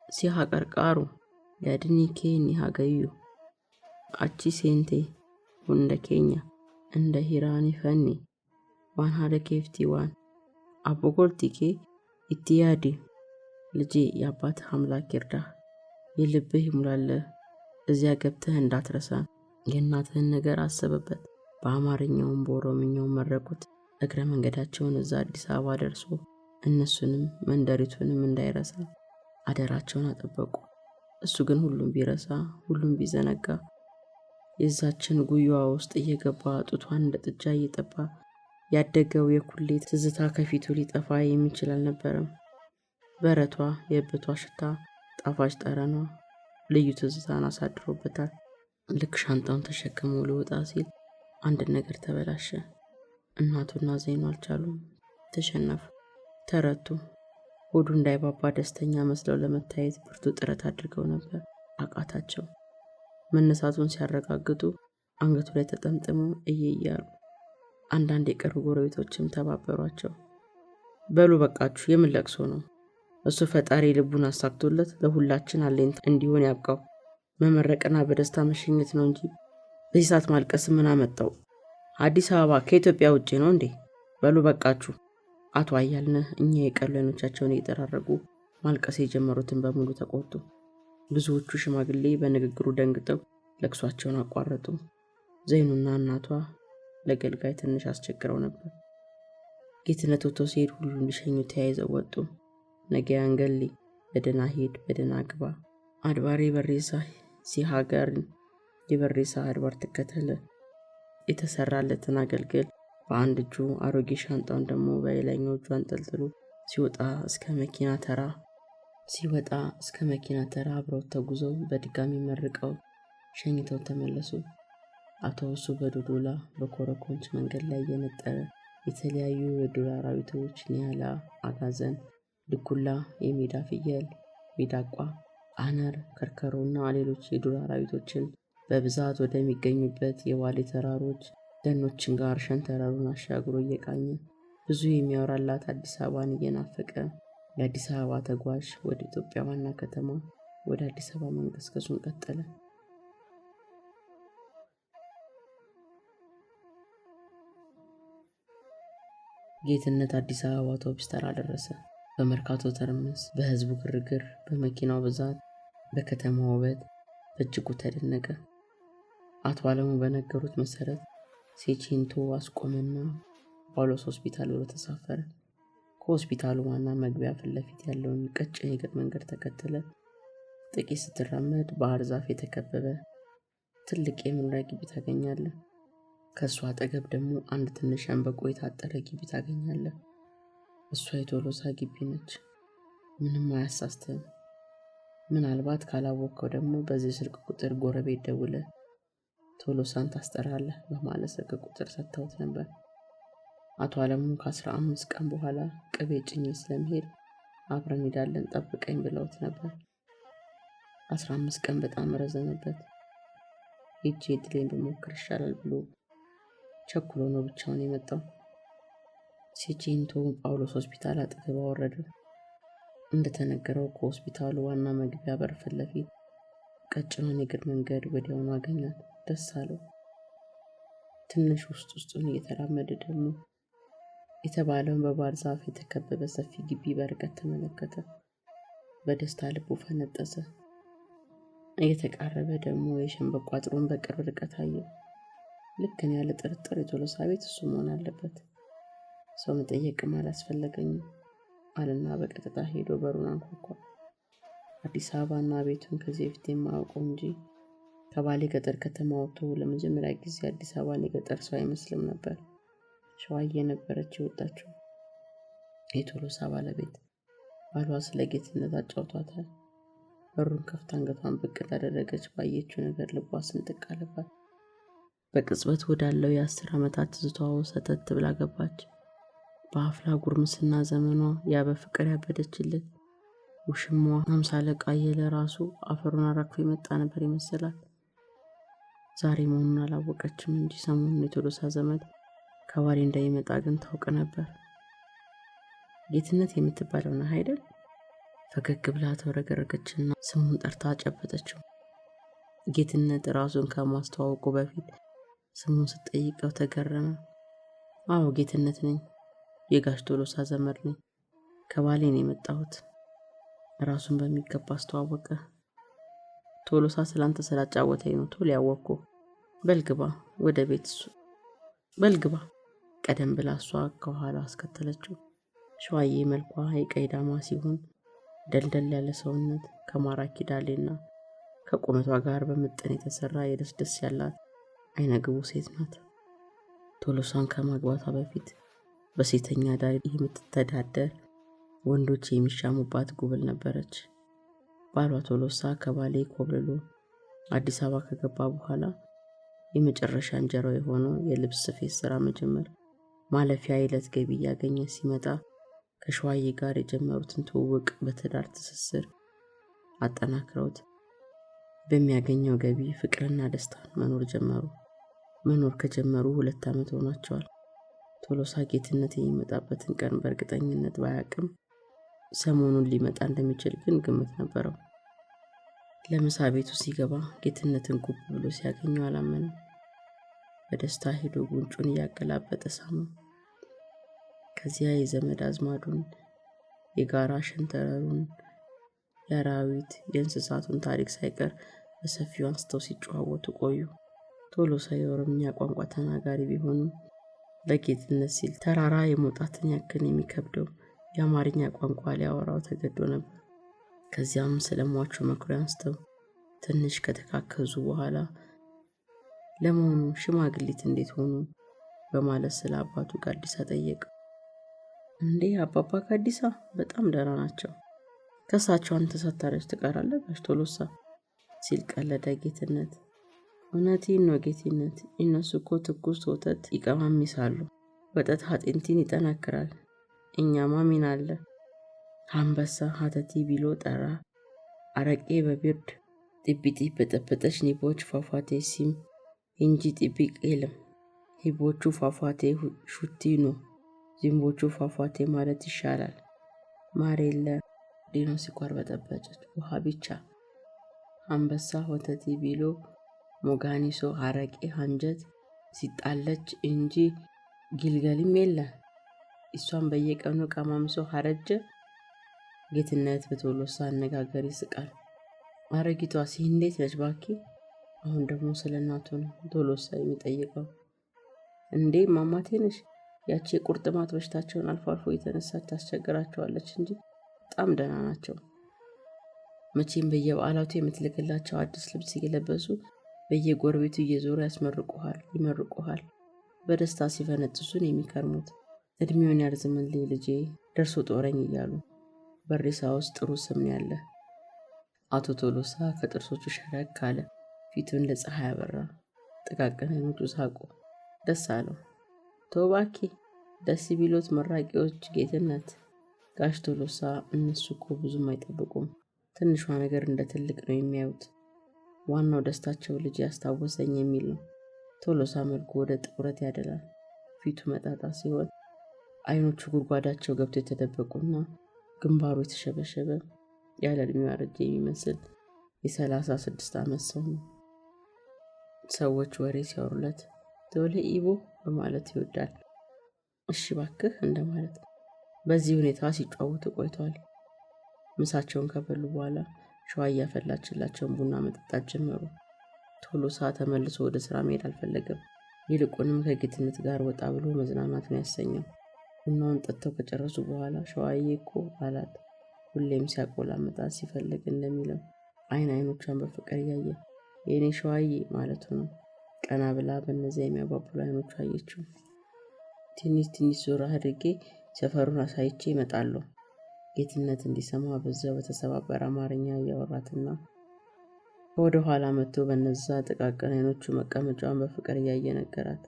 ሲሃቀርቃሩ ለድኒ ኬኒ ሃገዩ አቺ ሴንቴ ሁንደ ኬኛ እንደ ሂራኒ ፈኒ ዋን ሀደ ኬፍቲ ዋን አቦጎልቲኬ ኢትያዲ። ልጄ የአባትህ አምላክ ይርዳህ፣ የልብህ ይሙላልህ። እዚያ ገብተህ እንዳትረሳ፣ የእናትህን ነገር አስብበት። በአማርኛውም በኦሮምኛውም መረቁት። እግረ መንገዳቸውን እዛ አዲስ አበባ ደርሶ እነሱንም መንደሪቱንም እንዳይረሳ አደራቸውን አጠበቁ። እሱ ግን ሁሉም ቢረሳ፣ ሁሉም ቢዘነጋ፣ የዛችን ጉያዋ ውስጥ እየገባ ጡቷን እንደ ጥጃ እየጠባ ያደገው የኩሌት ትዝታ ከፊቱ ሊጠፋ የሚችል አልነበረም። በረቷ፣ የእብቷ ሽታ፣ ጣፋጭ ጠረኗ ልዩ ትዝታን አሳድሮበታል። ልክ ሻንጣውን ተሸክሞ ሊወጣ ሲል አንድ ነገር ተበላሸ። እናቱና ዘይኑ አልቻሉም፣ ተሸነፉ፣ ተረቱ። ሆዱ እንዳይባባ ደስተኛ መስለው ለመታየት ብርቱ ጥረት አድርገው ነበር፣ አቃታቸው። መነሳቱን ሲያረጋግጡ አንገቱ ላይ ተጠምጥመው እየያሉ አንዳንድ የቅርብ ጎረቤቶችም ተባበሯቸው። በሉ በቃችሁ፣ የምን ለቅሶ ነው? እሱ ፈጣሪ ልቡን አሳክቶለት ለሁላችን አለኝታ እንዲሆን ያብቃው። መመረቅና በደስታ መሸኘት ነው እንጂ በዚህ ሰዓት ማልቀስ ምን አመጣው? አዲስ አበባ ከኢትዮጵያ ውጪ ነው እንዴ? በሉ በቃችሁ። አቶ አያልነህ እኛ የቀሉ ዓይኖቻቸውን እየጠራረጉ ማልቀስ የጀመሩትን በሙሉ ተቆጡ። ብዙዎቹ ሽማግሌ በንግግሩ ደንግጠው ለቅሷቸውን አቋረጡ። ዘይኑና እናቷ ለገልጋይ ትንሽ አስቸግረው ነበር። ጌትነት ወጥቶ ሲሄድ ሁሉም ሊሸኙ ተያይዘው ወጡ። ነገ አንገሊ በደህና ሂድ በደህና ግባ፣ አድባሬ በሬሳ ሲሃገርን የበሬሳ አድባር ትከተለ። የተሰራለትን አገልግል በአንድ እጁ አሮጌ ሻንጣውን ደግሞ በሌላኛው እጁ አንጠልጥሎ ሲወጣ እስከ መኪና ተራ አብረው ተጉዘው በድጋሚ መርቀው ሸኝተው ተመለሱ። አውቶቡሱ በዶዶላ በኮረኮንች መንገድ ላይ የነጠረ የተለያዩ የዱር አራዊቶች ኒያላ፣ አጋዘን፣ ድኩላ፣ የሜዳ ፍየል፣ ሚዳቋ፣ አነር፣ ከርከሮና ሌሎች የዱር አራዊቶችን በብዛት ወደሚገኙበት የዋሌ ተራሮች ደኖችን ጋር ሸንተረሩን አሻግሮ እየቃኘ ብዙ የሚያወራላት አዲስ አበባን እየናፈቀ የአዲስ አበባ ተጓዥ ወደ ኢትዮጵያ ዋና ከተማ ወደ አዲስ አበባ መንቀሳቀሱን ቀጠለ። ጌትነት አዲስ አበባ አውቶቡስ ተራ ደረሰ። በመርካቶ ተርምስ፣ በህዝቡ ግርግር፣ በመኪናው ብዛት፣ በከተማው ውበት በእጅጉ ተደነቀ። አቶ አለሙ በነገሩት መሰረት ሴቺንቶ አስቆመና ጳውሎስ ሆስፒታል ብሎ ተሳፈረ። ከሆስፒታሉ ዋና መግቢያ ፊት ለፊት ያለውን ቀጭን የእግር መንገድ ተከተለ። ጥቂት ስትራመድ ባህር ዛፍ የተከበበ ትልቅ የመኖሪያ ግቢ ታገኛለህ። ከእሱ አጠገብ ደግሞ አንድ ትንሽ ሸንበቆ የታጠረ ግቢ ታገኛለህ። እሷ የቶሎሳ ግቢ ነች። ምንም አያሳስትህም። ምናልባት ካላወቅከው ደግሞ በዚህ ስልክ ቁጥር ጎረቤት ደውለህ ቶሎሳን ታስጠራለህ በማለት ስልክ ቁጥር ሰጥተውት ነበር። አቶ አለሙ ከ15 ቀን በኋላ ቅቤ ጭኜ ስለመሄድ አብረን ሄዳለን ጠብቀኝ ብለውት ነበር። 15 ቀን በጣም ረዘመበት። ሄጄ እድሌን ብሞክር ይሻላል ብሎ ቸኩሎ ነው ብቻውን የመጣው። ሴቼንቶ ጳውሎስ ሆስፒታል አጠገብ አወረደው። እንደተነገረው ከሆስፒታሉ ዋና መግቢያ በር ፊት ለፊት ቀጭኗን የእግር መንገድ ወዲያውኑ አገኛት። ደስ አለው። ትንሽ ውስጡን እየተራመደ ደግሞ የተባለውን በባህር ዛፍ የተከበበ ሰፊ ግቢ በርቀት ተመለከተ። በደስታ ልቡ ፈነጠሰ። እየተቃረበ ደግሞ የሸንበቆ አጥሩን በቅርብ ርቀት አየው። ልክ ነው ያለ ጥርጥር የቶሎሳ ቤት እሱ መሆን አለበት። ሰው መጠየቅም አላስፈለገኝም አለና በቀጥታ ሄዶ በሩን አንኳኳ። አዲስ አበባና ቤቱን ከዚህ በፊት የማያውቀው እንጂ ከባሌ ገጠር ከተማ ወጥቶ ለመጀመሪያ ጊዜ አዲስ አበባን የገጠር ሰው አይመስልም ነበር። ሸዋዬ ነበረች የወጣችው። የቶሎሳ ባለቤት ባሏ ስለ ጌትነት አጫውቷታል። በሩን ከፍታ አንገቷን ብቅ እንዳደረገች ባየችው ነገር ልቧ ስንጥቅ አለባት። በቅጽበት ወዳለው የ10 ዓመታት ትዝታዋ ሰተት ብላ ገባች። በአፍላ ጉርምስና ዘመኗ ያ በፍቅር ያበደችለት ውሽማዋ 50 አለቃ አየለ ራሱ አፈሩን አራግፎ የመጣ ነበር ይመስላል። ዛሬ መሆኑን አላወቀችም እንጂ ሰሞኑን የቶሎሳ ዘመድ ከባሌ እንዳይመጣ ግን ታውቅ ነበር። ጌትነት የምትባለው ነህ አይደል? ፈገግ ብላ ተወረገረገችና ስሙን ጠርታ አጨበጠችው። ጌትነት ራሱን ከማስተዋወቁ በፊት ስሙን ስትጠይቀው ተገረመ። አዎ ጌትነት ነኝ፣ የጋሽ ቶሎሳ ዘመድ ነኝ። ከባሌ ነው የመጣሁት። ራሱን በሚገባ አስተዋወቀ። ቶሎሳ ስላንተ ስላጫወተኝ ነው ቶሎ ያወቅኩ። በልግባ ወደ ቤት በልግባ። ቀደም ብላ እሷ ከኋላ አስከተለችው። ሸዋዬ መልኳ የቀይ ዳማ ሲሆን ደልደል ያለ ሰውነት ከማራኪ ዳሌና ከቁመቷ ጋር በምጥን የተሰራ የደስደስ ያላት አይነግቡ ሴት ናት። ቶሎሳን ከማግባቷ በፊት በሴተኛ ዳር የምትተዳደር ወንዶች የሚሻሙባት ጉብል ነበረች። ባሏ ቶሎሳ ከባሌ ኮብልሎ አዲስ አበባ ከገባ በኋላ የመጨረሻ እንጀራው የሆነው የልብስ ስፌት ስራ መጀመር ማለፊያ የዕለት ገቢ እያገኘ ሲመጣ ከሸዋዬ ጋር የጀመሩትን ትውውቅ በትዳር ትስስር አጠናክረውት በሚያገኘው ገቢ ፍቅርና ደስታን መኖር ጀመሩ። መኖር ከጀመሩ 2 ዓመት ሆኗቸዋል። ቶሎሳ ጌትነት የሚመጣበትን ቀን በእርግጠኝነት ባያውቅም ሰሞኑን ሊመጣ እንደሚችል ግን ግምት ነበረው። ለምሳ ቤቱ ሲገባ ጌትነትን ጉብ ብሎ ሲያገኘው አላመነም። በደስታ ሄዶ ጉንጩን እያገላበጠ ሳመው። ከዚያ የዘመድ አዝማዱን፣ የጋራ ሸንተረሩን፣ የአራዊት የእንስሳቱን ታሪክ ሳይቀር በሰፊው አንስተው ሲጨዋወቱ ቆዩ። ቶሎሳ የኦሮምኛ ቋንቋ ተናጋሪ ቢሆንም ለጌትነት ሲል ተራራ የመውጣትን ያክል የሚከብደው የአማርኛ ቋንቋ ሊያወራው ተገዶ ነበር። ከዚያም ስለሟቹ መኩሪያ አንስተው ትንሽ ከተካከዙ በኋላ ለመሆኑ ሽማግሌት እንዴት ሆኑ በማለት ስለ አባቱ ጋዲሳ ጠየቀ። እንዴ አባባ ጋዲሳ በጣም ደህና ናቸው። ከሳቸው አንተ ሳታረጅ ትቀራለህ ጋሽ ቶሎሳ ሲል ቀለደ ጌትነት። እውነቴን ነው ጌትነት፣ እነሱ እኮ ትኩስ ወተት ይቀማሚሳሉ። ወተት ሀጢንቲን ይጠናክራል። እኛማ ምን አለ አንበሳ ሀተቲ ቢሎ ጠራ። አረቄ በቢርድ ጢቢጢ በጠበጠች ኒቦች ፏፏቴ ሲም እንጂ ጥቢቅ የለም። ሂቦቹ ፏፏቴ ሹቲ ነው። ዝንቦቹ ፏፏቴ ማለት ይሻላል። ማር የለ ዲኖ ሲኳር በጠበጨች ውሃ ብቻ። አንበሳ ሆተቲ ቢሎ ሞጋኒሶ አረቄ አንጀት ሲጣለች እንጂ ግልገልም የለ። እሷን በየቀኑ ቀማምሶ አረጀ። ጌትነት በቶሎሳ አነጋገር ይስቃል። አረጊቷስ እንዴት ነች ባኪ? አሁን ደግሞ ስለ እናቱ ነው ቶሎሳ የሚጠይቀው። እንዴ ማማቴ ነሽ? ያቺ ቁርጥማት በሽታቸውን አልፎ አልፎ የተነሳች ታስቸግራቸዋለች እንጂ በጣም ደህና ናቸው። መቼም በየበዓላቱ የምትልክላቸው አዲስ ልብስ እየለበሱ በየጎረቤቱ እየዞሩ ይመርቁሃል። በደስታ ሲፈነጥሱን የሚከርሙት እድሜውን ያርዝምልኝ ልጄ ደርሶ ጦረኝ እያሉ። በሬሳ ውስጥ ጥሩ ስም ነው ያለ። አቶ ቶሎሳ ከጥርሶቹ ሸረክ አለ። ፊቱ እንደ ፀሐይ አበራ። ጥቃቅን ዓይኖቹ ሳቁ። ደስ አለው። ቶባኪ ደስ ቢሎት መራቂዎች ጌትነት። ጋሽ ቶሎሳ እነሱ እኮ ብዙም አይጠብቁም። ትንሿ ነገር እንደ ትልቅ ነው የሚያዩት። ዋናው ደስታቸው ልጅ ያስታወሰኝ የሚል ነው። ቶሎሳ መልኩ ወደ ጥቁረት ያደላል። ፊቱ መጣጣ ሲሆን ዓይኖቹ ጉድጓዳቸው ገብቶ የተደበቁና ግንባሩ የተሸበሸበ ያለ ዕድሜው ያረጀ የሚመስል የ36 ዓመት ሰው ነው። ሰዎች ወሬ ሲያወሩለት ቶሌ ኢቦ በማለት ይወዳል። እሺ ባክህ እንደማለት ነው። በዚህ ሁኔታ ሲጫወቱ ቆይተዋል። ምሳቸውን ከበሉ በኋላ ሸዋ እያፈላችላቸውን ቡና መጠጣት ጀመሩ። ቶሎሳ ተመልሶ ወደ ስራ መሄድ አልፈለገም። ይልቁንም ከጌትነት ጋር ወጣ ብሎ መዝናናት ነው ያሰኘው። ቡናውን ጠጥተው ከጨረሱ በኋላ ሸዋዬ እኮ አላት። ሁሌም ሲያቆላምጣት ሲፈልግ እንደሚለው አይኖቿን በፍቅር እያየ የእኔ ሸዋዬ ማለቱ ነው። ቀና ብላ በእነዚያ የሚያባብሉ አይኖቹ አየችው። ትንሽ ዞር አድርጌ ሰፈሩን አሳይቼ እመጣለሁ። ጌትነት እንዲሰማ በዚያው በተሰባበረ አማርኛ እያወራትና ወደ ኋላ መጥቶ በነዛ ጥቃቅን አይኖቹ መቀመጫዋን በፍቅር እያየ ነገራት።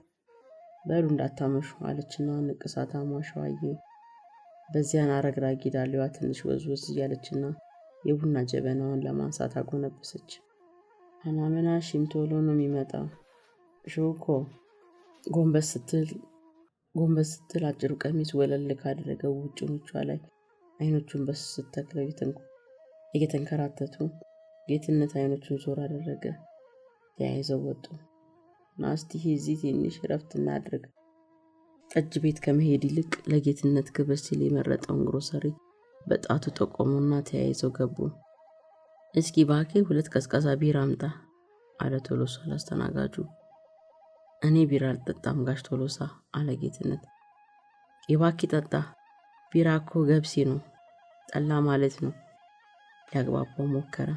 በሉ እንዳታመሹ አለችና ንቅሳታማ ሸዋዬ በዚያን አረግራጊ ዳሌዋ ትንሽ ወዝወዝ እያለችና የቡና ጀበናዋን ለማንሳት አጎነበሰች። አናመና ቶሎ ነው የሚመጣው ሾኮ። ጎንበስ ስትል አጭሩ ቀሚስ ወለል ካደረገው ውጭኖቿ ላይ አይኖቹን በስስት ተክለው እየተንከራተቱ ጌትነት አይኖቹን ዞር አደረገ። ተያይዘው ወጡ። ናስቲ እዚህ ትንሽ እረፍት እናድርግ። ጠጅ ቤት ከመሄድ ይልቅ ለጌትነት ክብር ሲል የመረጠውን ግሮሰሪ በጣቱ ጠቆሙና ተያይዘው ገቡ። እስኪ ባኬ 2 ቀዝቃዛ ቢራ አምጣ አለ ቶሎሳ ላስተናጋጁ። እኔ ቢራ አልጠጣም ጋሽ ቶሎሳ አለ ጌትነት። የባኪ ጠጣ፣ ቢራ እኮ ገብሲ ነው፣ ጠላ ማለት ነው። ሊያግባባው ሞከረ።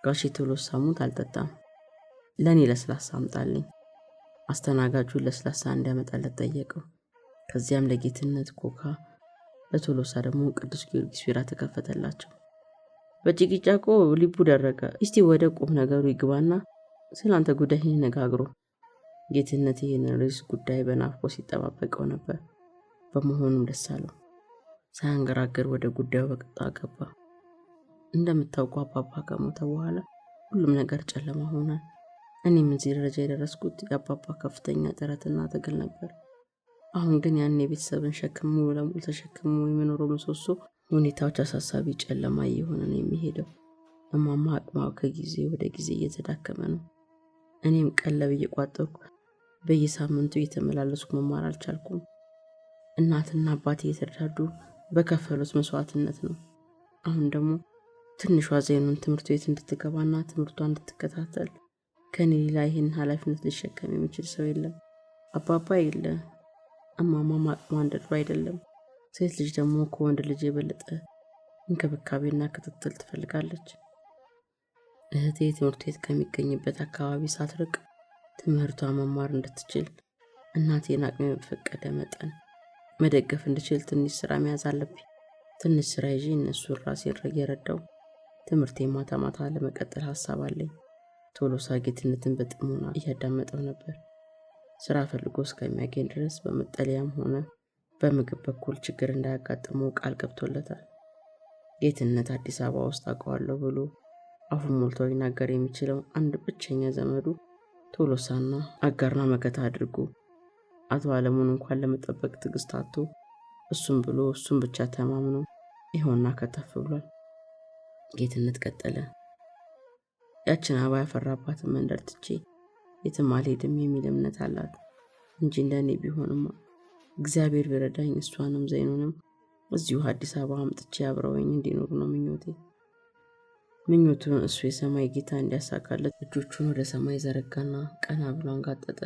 ጋሽ ቶሎሳ ሙት አልጠጣም፣ ለእኔ ለስላሳ አምጣልኝ። አስተናጋጁ ለስላሳ እንዲያመጣለት ጠየቀው። ከዚያም ለጌትነት ኮካ፣ ለቶሎሳ ደግሞ ቅዱስ ጊዮርጊስ ቢራ ተከፈተላቸው። በጭቅጫቆ ልቡ ደረቀ። እስቲ ወደ ቁም ነገሩ ይግባና ስላንተ ጉዳይ ይነጋግሩ። ጌትነት ይህንን ርዕስ ጉዳይ በናፍቆ ሲጠባበቀው ነበር። በመሆኑም ደስ አለው። ሳያንገራገር ወደ ጉዳዩ በቀጥታ ገባ። እንደምታውቁ አባባ ከሞተ በኋላ ሁሉም ነገር ጨለማ ሆኗል። እኔም እዚህ ደረጃ የደረስኩት የአባባ ከፍተኛ ጥረትና ትግል ነበር። አሁን ግን ያን የቤተሰብን ሸክም ሙሉ ለሙሉ ተሸክሞ የሚኖረው ምሰሶ ሁኔታዎች አሳሳቢ ጨለማ እየሆነ ነው የሚሄደው። እማማ አቅማው ከጊዜ ወደ ጊዜ እየተዳከመ ነው። እኔም ቀለብ እየቋጠርኩ በየሳምንቱ እየተመላለስኩ መማር አልቻልኩም። እናትና አባቴ እየተረዳዱ በከፈሉት መስዋዕትነት ነው። አሁን ደግሞ ትንሿ ዜኑን ትምህርት ቤት እንድትገባና ትምህርቷን እንድትከታተል ከኔ ሌላ ይህን ኃላፊነት ሊሸከም የሚችል ሰው የለም። አባባ የለ፣ እማማም አቅሟ እንደ ድሮ አይደለም። ሴት ልጅ ደግሞ ከወንድ ልጅ የበለጠ እንክብካቤና ክትትል ትፈልጋለች። እህቴ ትምህርት ቤት ከሚገኝበት አካባቢ ሳትርቅ ትምህርቷ መማር እንድትችል እናቴን አቅሜ በፈቀደ መጠን መደገፍ እንድችል ትንሽ ስራ መያዝ አለብኝ። ትንሽ ስራ ይዤ እነሱን ራሴን እየረዳው ትምህርቴን ማታ ማታ ለመቀጠል ሀሳብ አለኝ። ቶሎሳ ጌትነትን በጥሞና እያዳመጠው ነበር። ስራ ፈልጎ እስከሚያገኝ ድረስ በመጠለያም ሆነ በምግብ በኩል ችግር እንዳያጋጥመው ቃል ገብቶለታል። ጌትነት አዲስ አበባ ውስጥ አውቀዋለሁ ብሎ አፉን ሞልቶ ሊናገር የሚችለው አንድ ብቸኛ ዘመዱ ቶሎሳና አጋርና መከታ አድርጎ አቶ አለሙን እንኳን ለመጠበቅ ትዕግስት አጥቶ እሱም ብሎ እሱም ብቻ ተማምኖ ይሆንና ከተፍ ብሏል። ጌትነት ቀጠለ። ያችን አበባ ያፈራባትን መንደር ትቼ የትም አልሄድም የሚል እምነት አላት እንጂ እንደኔ ቢሆንማ እግዚአብሔር ቢረዳኝ እሷንም ዘይኑንም እዚሁ አዲስ አበባ አምጥቼ አብረውኝ እንዲኖሩ ነው ምኞቴ። ምኞቱን እሱ የሰማይ ጌታ እንዲያሳካለት እጆቹን ወደ ሰማይ ዘረጋና ቀና ብሎ አንጋጠጠ።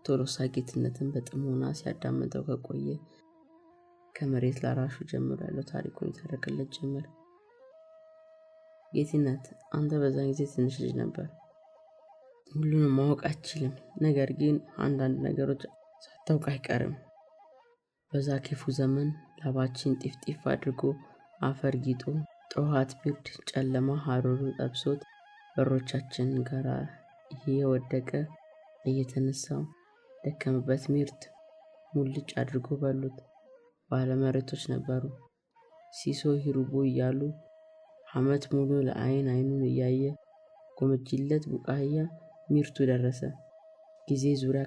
ቶሎሳ ጌትነትን በጥሞና ሲያዳምጠው ከቆየ ከመሬት ላራሹ ጀምሮ ያለው ታሪኩን ይተረክለት ጀመር። ጌትነት አንተ በዛን ጊዜ ትንሽ ልጅ ነበር። ሁሉንም ማወቅ አትችልም። ነገር ግን አንዳንድ ነገሮች ሳታውቅ አይቀርም። በዛ ክፉ ዘመን ላባችን ጢፍጢፍ አድርጎ አፈር ጊጦ ጠዋት ብርድ ጨለማ ሀሩሩ ጠብሶት በሮቻችን ጋር እየወደቀ እየተነሳው ደከመበት ምርት ሙልጭ አድርጎ በሉት። ባለመሬቶች ነበሩ ሲሶ ሂሩቡ እያሉ ዓመት ሙሉ ለአይን አይኑን እያየ ጎመጅለት ቡቃያ ምርቱ ደረሰ። ጊዜ ዙሪያ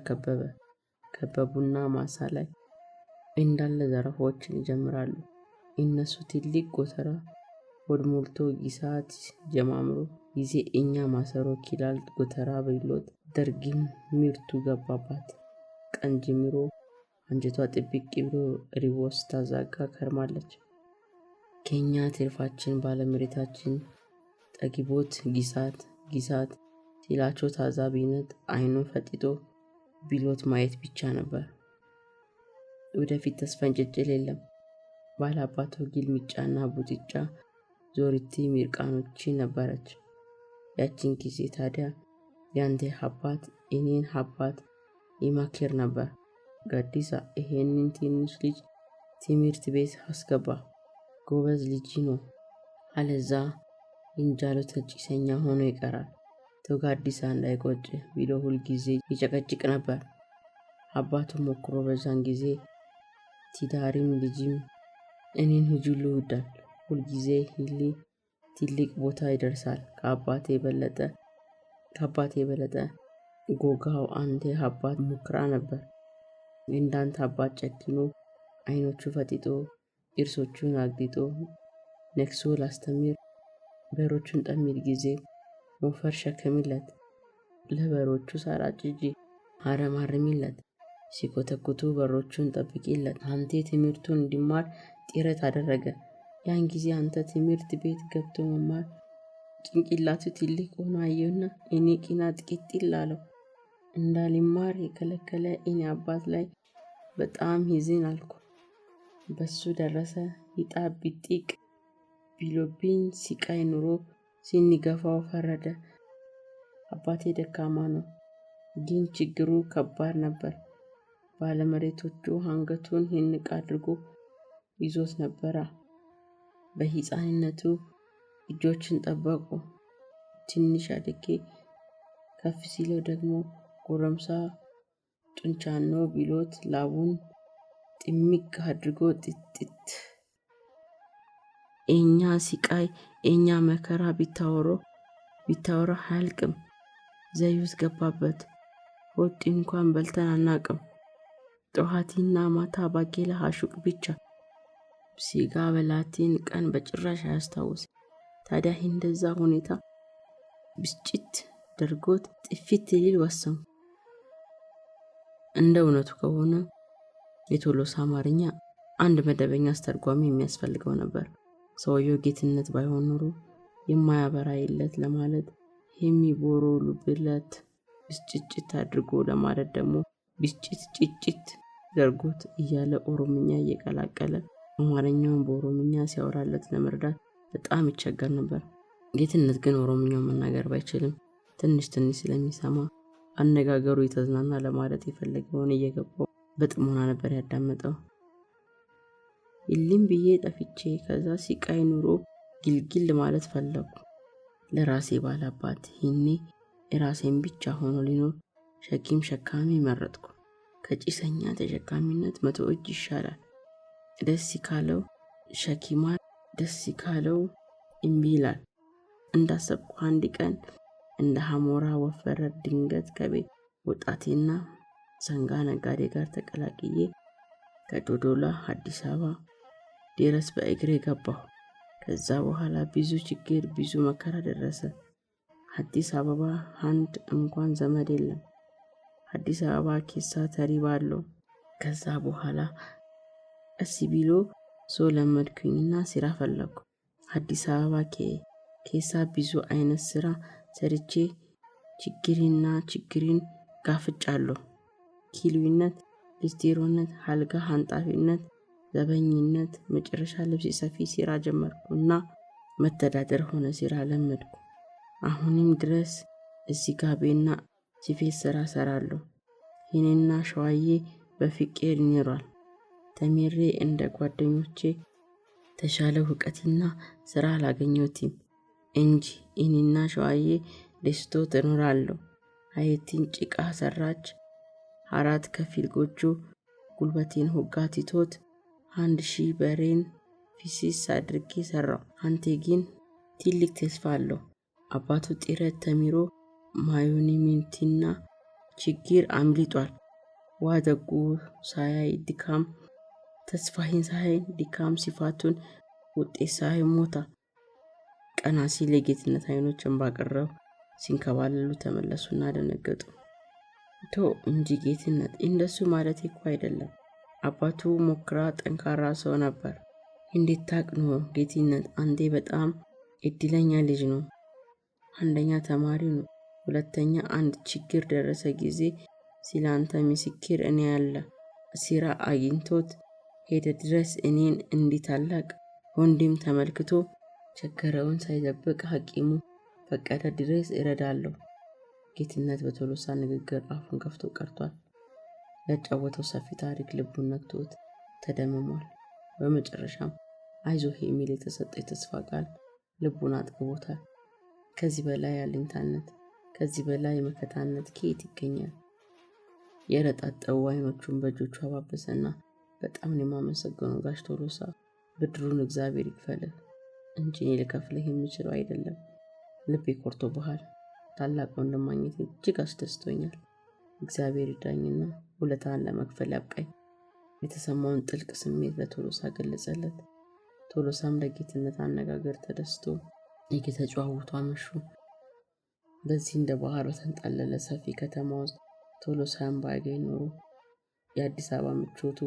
ከበቡና ማሳ ላይ እንዳለ ዘረፋዎችን ይጀምራሉ። እነሱ ትልቅ ጎተራ ሆድ ሞልቶ ጊሳት ጀማምሮ ጊዜ እኛ ማሰሮ ኪላል ጎተራ ብሎት ደርጊም ምርቱ ገባባት ቀን ጀምሮ አንጀቷ ጥብቅ ብሎ ሪቦስ ታዛጋ ከርማለች። ከኛ ትርፋችን ባለመሬታችን ጠጊቦት ጊሳት ሲላቸው ታዛቢነት አይኑን ፈጥጦ ቢሎት ማየት ብቻ ነበር። ወደፊት ተስፈንጭጭል የለም። ባላባቶ ግልምጫና ቡጥጫ ዞሪቲ ሚርቃኖች ነበረች። ያችን ጊዜ ታዲያ ያንተ አባት እኔን አባት ይመክር ነበር። ጋዲሳ ይሄንን ትንሽ ልጅ ትምህርት ቤት አስገባ፣ ጎበዝ ልጅ ነው፣ አለዛ እንጃሎ ተጭሰኛ ሆኖ ይቀራል። ተው ጋዲሳ እንዳይቆጭ ቢሎ ሁል ጊዜ ይጨቀጭቅ ነበር። አባቱ ሞክሮ በዛን ጊዜ ትዳሪም ልጅም እኔን ሁሉ ይወዳል። ሁል ጊዜ ሂሊ ትልቅ ቦታ ይደርሳል። ከአባቴ የበለጠ ጎጋው አንተ አባት ሙክራ ነበር። እንዳንተ አባት ጨክኖ አይኖቹ ፈጥጦ እርሶቹን አግዲጦ ነክሶ ላስተምር በሮቹን ጠሚድ ጊዜ ሞፈር ሸከሚለት ለበሮቹ ሳራጭጂ አረማርሚለት ሲኮተኩቱ በሮቹን ጠብቂለት። አንተ ትምህርቱን እንዲማር ጥረት አደረገ። ያን ጊዜ አንተ ትምህርት ቤት ገብቶ መማር ጭንቅላቱ ትልቅ ሆኖ አየውና እኔ ቂናት ቅጥል አለው። እንዳልማር የከለከለ እኔ አባት ላይ በጣም ይዝን አልኩ። በሱ ደረሰ ይጣብ ቢጥቅ ቢሎብኝ ሲቃይ ኑሮ ሲኒገፋው ፈረደ። አባቴ ደካማ ነው፣ ግን ችግሩ ከባድ ነበር። ባለመሬቶቹ አንገቱን ህንቅ አድርጎ ይዞት ነበራ። በህፃንነቱ እጆችን ጠበቁ። ትንሽ አድጌ ከፍ ሲለው ደግሞ ጎረምሳ ጡንቻኖ ቢሎት ላቡን ጥሚቅ አድርጎ ጥጥት እኛ ሲቃይ እኛ መከራ ቢታወራ አያልቅም። ዘይውስ ገባበት። ወጥ እንኳን በልተን አናቅም። ጠዋትና ማታ ባቄላ አሹቅ ብቻ። ሲጋ በላቲን ቀን በጭራሽ አያስታውስ። ታዲያ እንደዛ ሁኔታ ብስጭት ደርጎት ጥፊት ሊል ወሰኑ። እንደ እውነቱ ከሆነ የቶሎሳ አማርኛ አንድ መደበኛ አስተርጓሚ የሚያስፈልገው ነበር። ሰውየው ጌትነት ባይሆን ኖሮ የማያበራይለት ለማለት የሚቦሮ ልብለት ብስጭት አድርጎ ለማለት ደግሞ ብስጭት ደርጎት እያለ ኦሮምኛ እየቀላቀለ አማርኛውን በኦሮምኛ ሲያወራለት ለመርዳት በጣም ይቸገር ነበር። ጌትነት ግን ኦሮምኛው መናገር ባይችልም ትንሽ ስለሚሰማ አነጋገሩ የተዝናና ለማለት የፈለገውን እየገባው በጥሞና ነበር ያዳመጠው። ይልም ብዬ ጠፍቼ ከዛ ሲቃይ ኑሮ ግልግል ማለት ፈለኩ። ለራሴ ባላባት ይኔ የራሴን ብቻ ሆኖ ሊኖር ሸካሚ መረጥኩ። ከጭሰኛ ተሸካሚነት 100 እጅ ይሻላል። ደስ ካለው ሸኪማር ደስ ካለው እምቢ ይላል። እንዳሰብኩ አንድ ቀን እንደ ሐሞራ ወፈረ ድንገት ከቤት ወጣቴና ሰንጋ ነጋዴ ጋር ተቀላቅዬ ከዶዶላ አዲስ አበባ ድረስ በእግሬ ገባሁ። ከዛ በኋላ ብዙ ችግር ብዙ መከራ ደረሰ። አዲስ አበባ አንድ እንኳን ዘመድ የለም። አዲስ አበባ ኬሳ ተሪባለው። ከዛ በኋላ እሲቢሎ ሶ ለመድኩኝና ስራ ፈለኩ። አዲስ አበባ ኬሳ ብዙ አይነት ስራ ሰርቼ ችግሪን ጋፍጫለሁ። ኪሉይነት፣ ሊስቴሮነት፣ አልጋ አንጣፊነት፣ ዘበኝነት፣ መጨረሻ ልብስ ሰፊ ስራ ጀመርኩና መተዳደር ሆነ ስራ ለመድኩ። አሁንም ድረስ እዚህ ጋቤና ሲፌት ስራ ሰራለሁ። የኔና ሸዋዬ በፍቅር ይኖራል። ተሜሬ እንደ ጓደኞቼ ተሻለ እውቀትና ስራ አላገኘሁትም እንጂ እኔና ሸዋዬ ደስቶ እኖራለሁ። አየቲን ጭቃ ሰራች። 4 ከፊል ጎጆ ጉልበቴን ሆጋ ትቶት 1000 በሬን ፊሲስ አድርጌ ሰራው። አንተ ግን ትልቅ ተስፋ አለው። አባቱ ጥረት ተምሮ ማዮኒሚንቲና ችግር አምልጧል። ዋደጉ ሳያይ ድካም ተስፋዬን ሳያይ ድካም ሲፋቱን ውጤት ሳያይ ሞታ። ቀና ሲል የጌትነት አይኖችን ባቀረው ሲንከባለሉ ተመለሱና ደነገጡ። እንጂ ጌትነት እንደሱ ማለት እኮ አይደለም። አባቱ ሞክራ ጠንካራ ሰው ነበር። እንዴት ታቅ ነው ጌትነት? አንዴ በጣም እድለኛ ልጅ ነው። አንደኛ ተማሪ ነው። ሁለተኛ አንድ ችግር ደረሰ ጊዜ ሲላንተ ምስክር እኔ ያለ ስራ አግኝቶት ሄደ ድረስ እኔን እንዲታላቅ ወንድም ተመልክቶ ቸገረውን ሳይደብቅ ሐኪሙ ፈቀደ ድረስ እረዳለሁ። ጌትነት በቶሎሳ ንግግር አፉን ከፍቶ ቀርቷል። ያጫወተው ሰፊ ታሪክ ልቡን ነክቶት ተደምሟል። በመጨረሻም አይዞህ የሚል የተሰጠ የተስፋ ቃል ልቡን አጥግቦታል። ከዚህ በላይ አለኝታነት፣ ከዚህ በላይ መከታነት ከየት ይገኛል? የረጣጠው አይኖቹን በእጆቹ አባበሰና በጣም ነው የማመሰግነው ጋሽ ቶሎሳ፣ ብድሩን እግዚአብሔር ይክፈልህ እንጂ እኔ ልከፍልህ የምችለው አይደለም። ልቤ ኮርቶብሃል። ታላቅ ወንድም ማግኘት እጅግ አስደስቶኛል። እግዚአብሔር ይዳኝና ውለታን ለመክፈል ያብቃኝ። የተሰማውን ጥልቅ ስሜት ለቶሎሳ ገለጸለት። ቶሎሳም ለጌትነት አነጋገር ተደስቶ እየተጨዋወቱ አመሹ። በዚህ እንደ ባህር በተንጣለለ ሰፊ ከተማ ውስጥ ቶሎሳን ባያገኝ ኖሮ የአዲስ አበባ ምቾቱ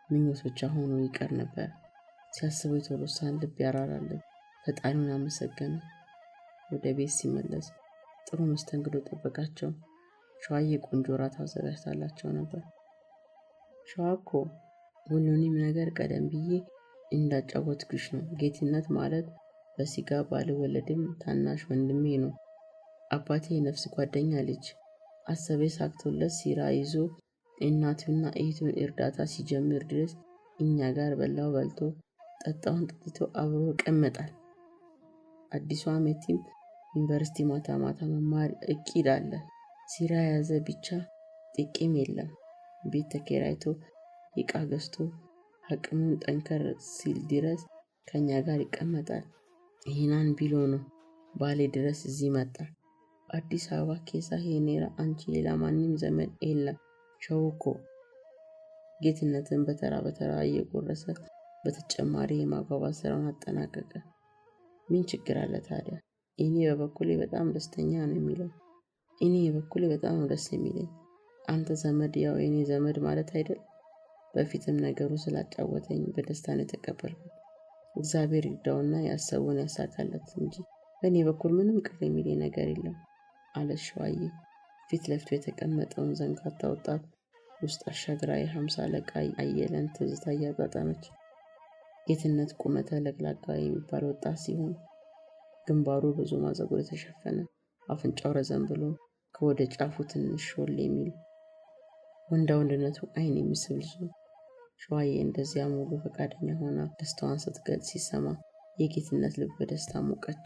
ምኞት ብቻ ሆኖ ይቀር ነበር። ሲያስበው የቶሎሳን ልብ ያራራለት። ፈጣሪውን አመሰገነ። ወደ ቤት ሲመለስ ጥሩ መስተንግዶ ጠበቃቸው። ሸዋዬ ቆንጆ ራት አዘጋጅታላቸው ነበር። ሸዋኮ ሁሉንም ነገር ቀደም ብዬ እንዳጫወትኩሽ ነው። ጌትነት ማለት በስጋ ባልወለድም ታናሽ ወንድሜ ነው። አባቴ የነፍስ ጓደኛ ልጅ አሰቤ ሳክቶለት ሲራ ይዞ እናቱና እህቱን እርዳታ ሲጀምር ድረስ እኛ ጋር በላው በልቶ ጠጣውን ጠጥቶ አብሮ ቀመጣል። አዲሱ ዓመትም ዩኒቨርሲቲ ማታ ማታ መማር እቅድ አለ። ሲራ ያዘ ብቻ ጥቅም የለም። ቤት ተከራይቶ ዕቃ ገዝቶ አቅሙን ጠንከር ሲል ድረስ ከኛ ጋር ይቀመጣል። ይህናን ቢሎ ነው ባሌ ድረስ እዚህ መጣ። አዲስ አበባ ኬሳ ሄኔራ አንቺ ሌላ ማንም ዘመድ የለም። ሸውኮ ጌትነትን በተራ በተራ እየቆረሰ በተጨማሪ የማጓጓዝ ስራውን አጠናቀቀ። ምን ችግር አለ ታዲያ? እኔ በበኩሌ በጣም ደስተኛ ነው የሚለው። እኔ በበኩሌ በጣም ደስ የሚለኝ አንተ ዘመድ ያው የኔ ዘመድ ማለት አይደል? በፊትም ነገሩ ስላጫወተኝ በደስታ ነው የተቀበልኩት። እግዚአብሔር ይርዳውና ያሰቡን ያሳካለት እንጂ በእኔ በኩል ምንም ቅር የሚለኝ ነገር የለም አለ ሸዋዬ ፊት ለፊቱ የተቀመጠውን ዘንጋታ ወጣት ውስጥ አሻግራ የ50 አለቃ አየለን ትዝታ እያጣጣመች። ጌትነት ቁመተ ለቅላቃ የሚባል ወጣት ሲሆን ግንባሩ ብዙ ማዘጉር የተሸፈነ አፍንጫው ረዘም ብሎ ከወደ ጫፉ ትንሽ ሾል የሚል ወንዳ ወንድነቱ አይን የሚስብ ልጅ ነው። ሸዋዬ እንደዚያ ሙሉ ፈቃደኛ ሆና ደስታዋን ስትገልጽ ሲሰማ የጌትነት ልብ በደስታ ሞቀች።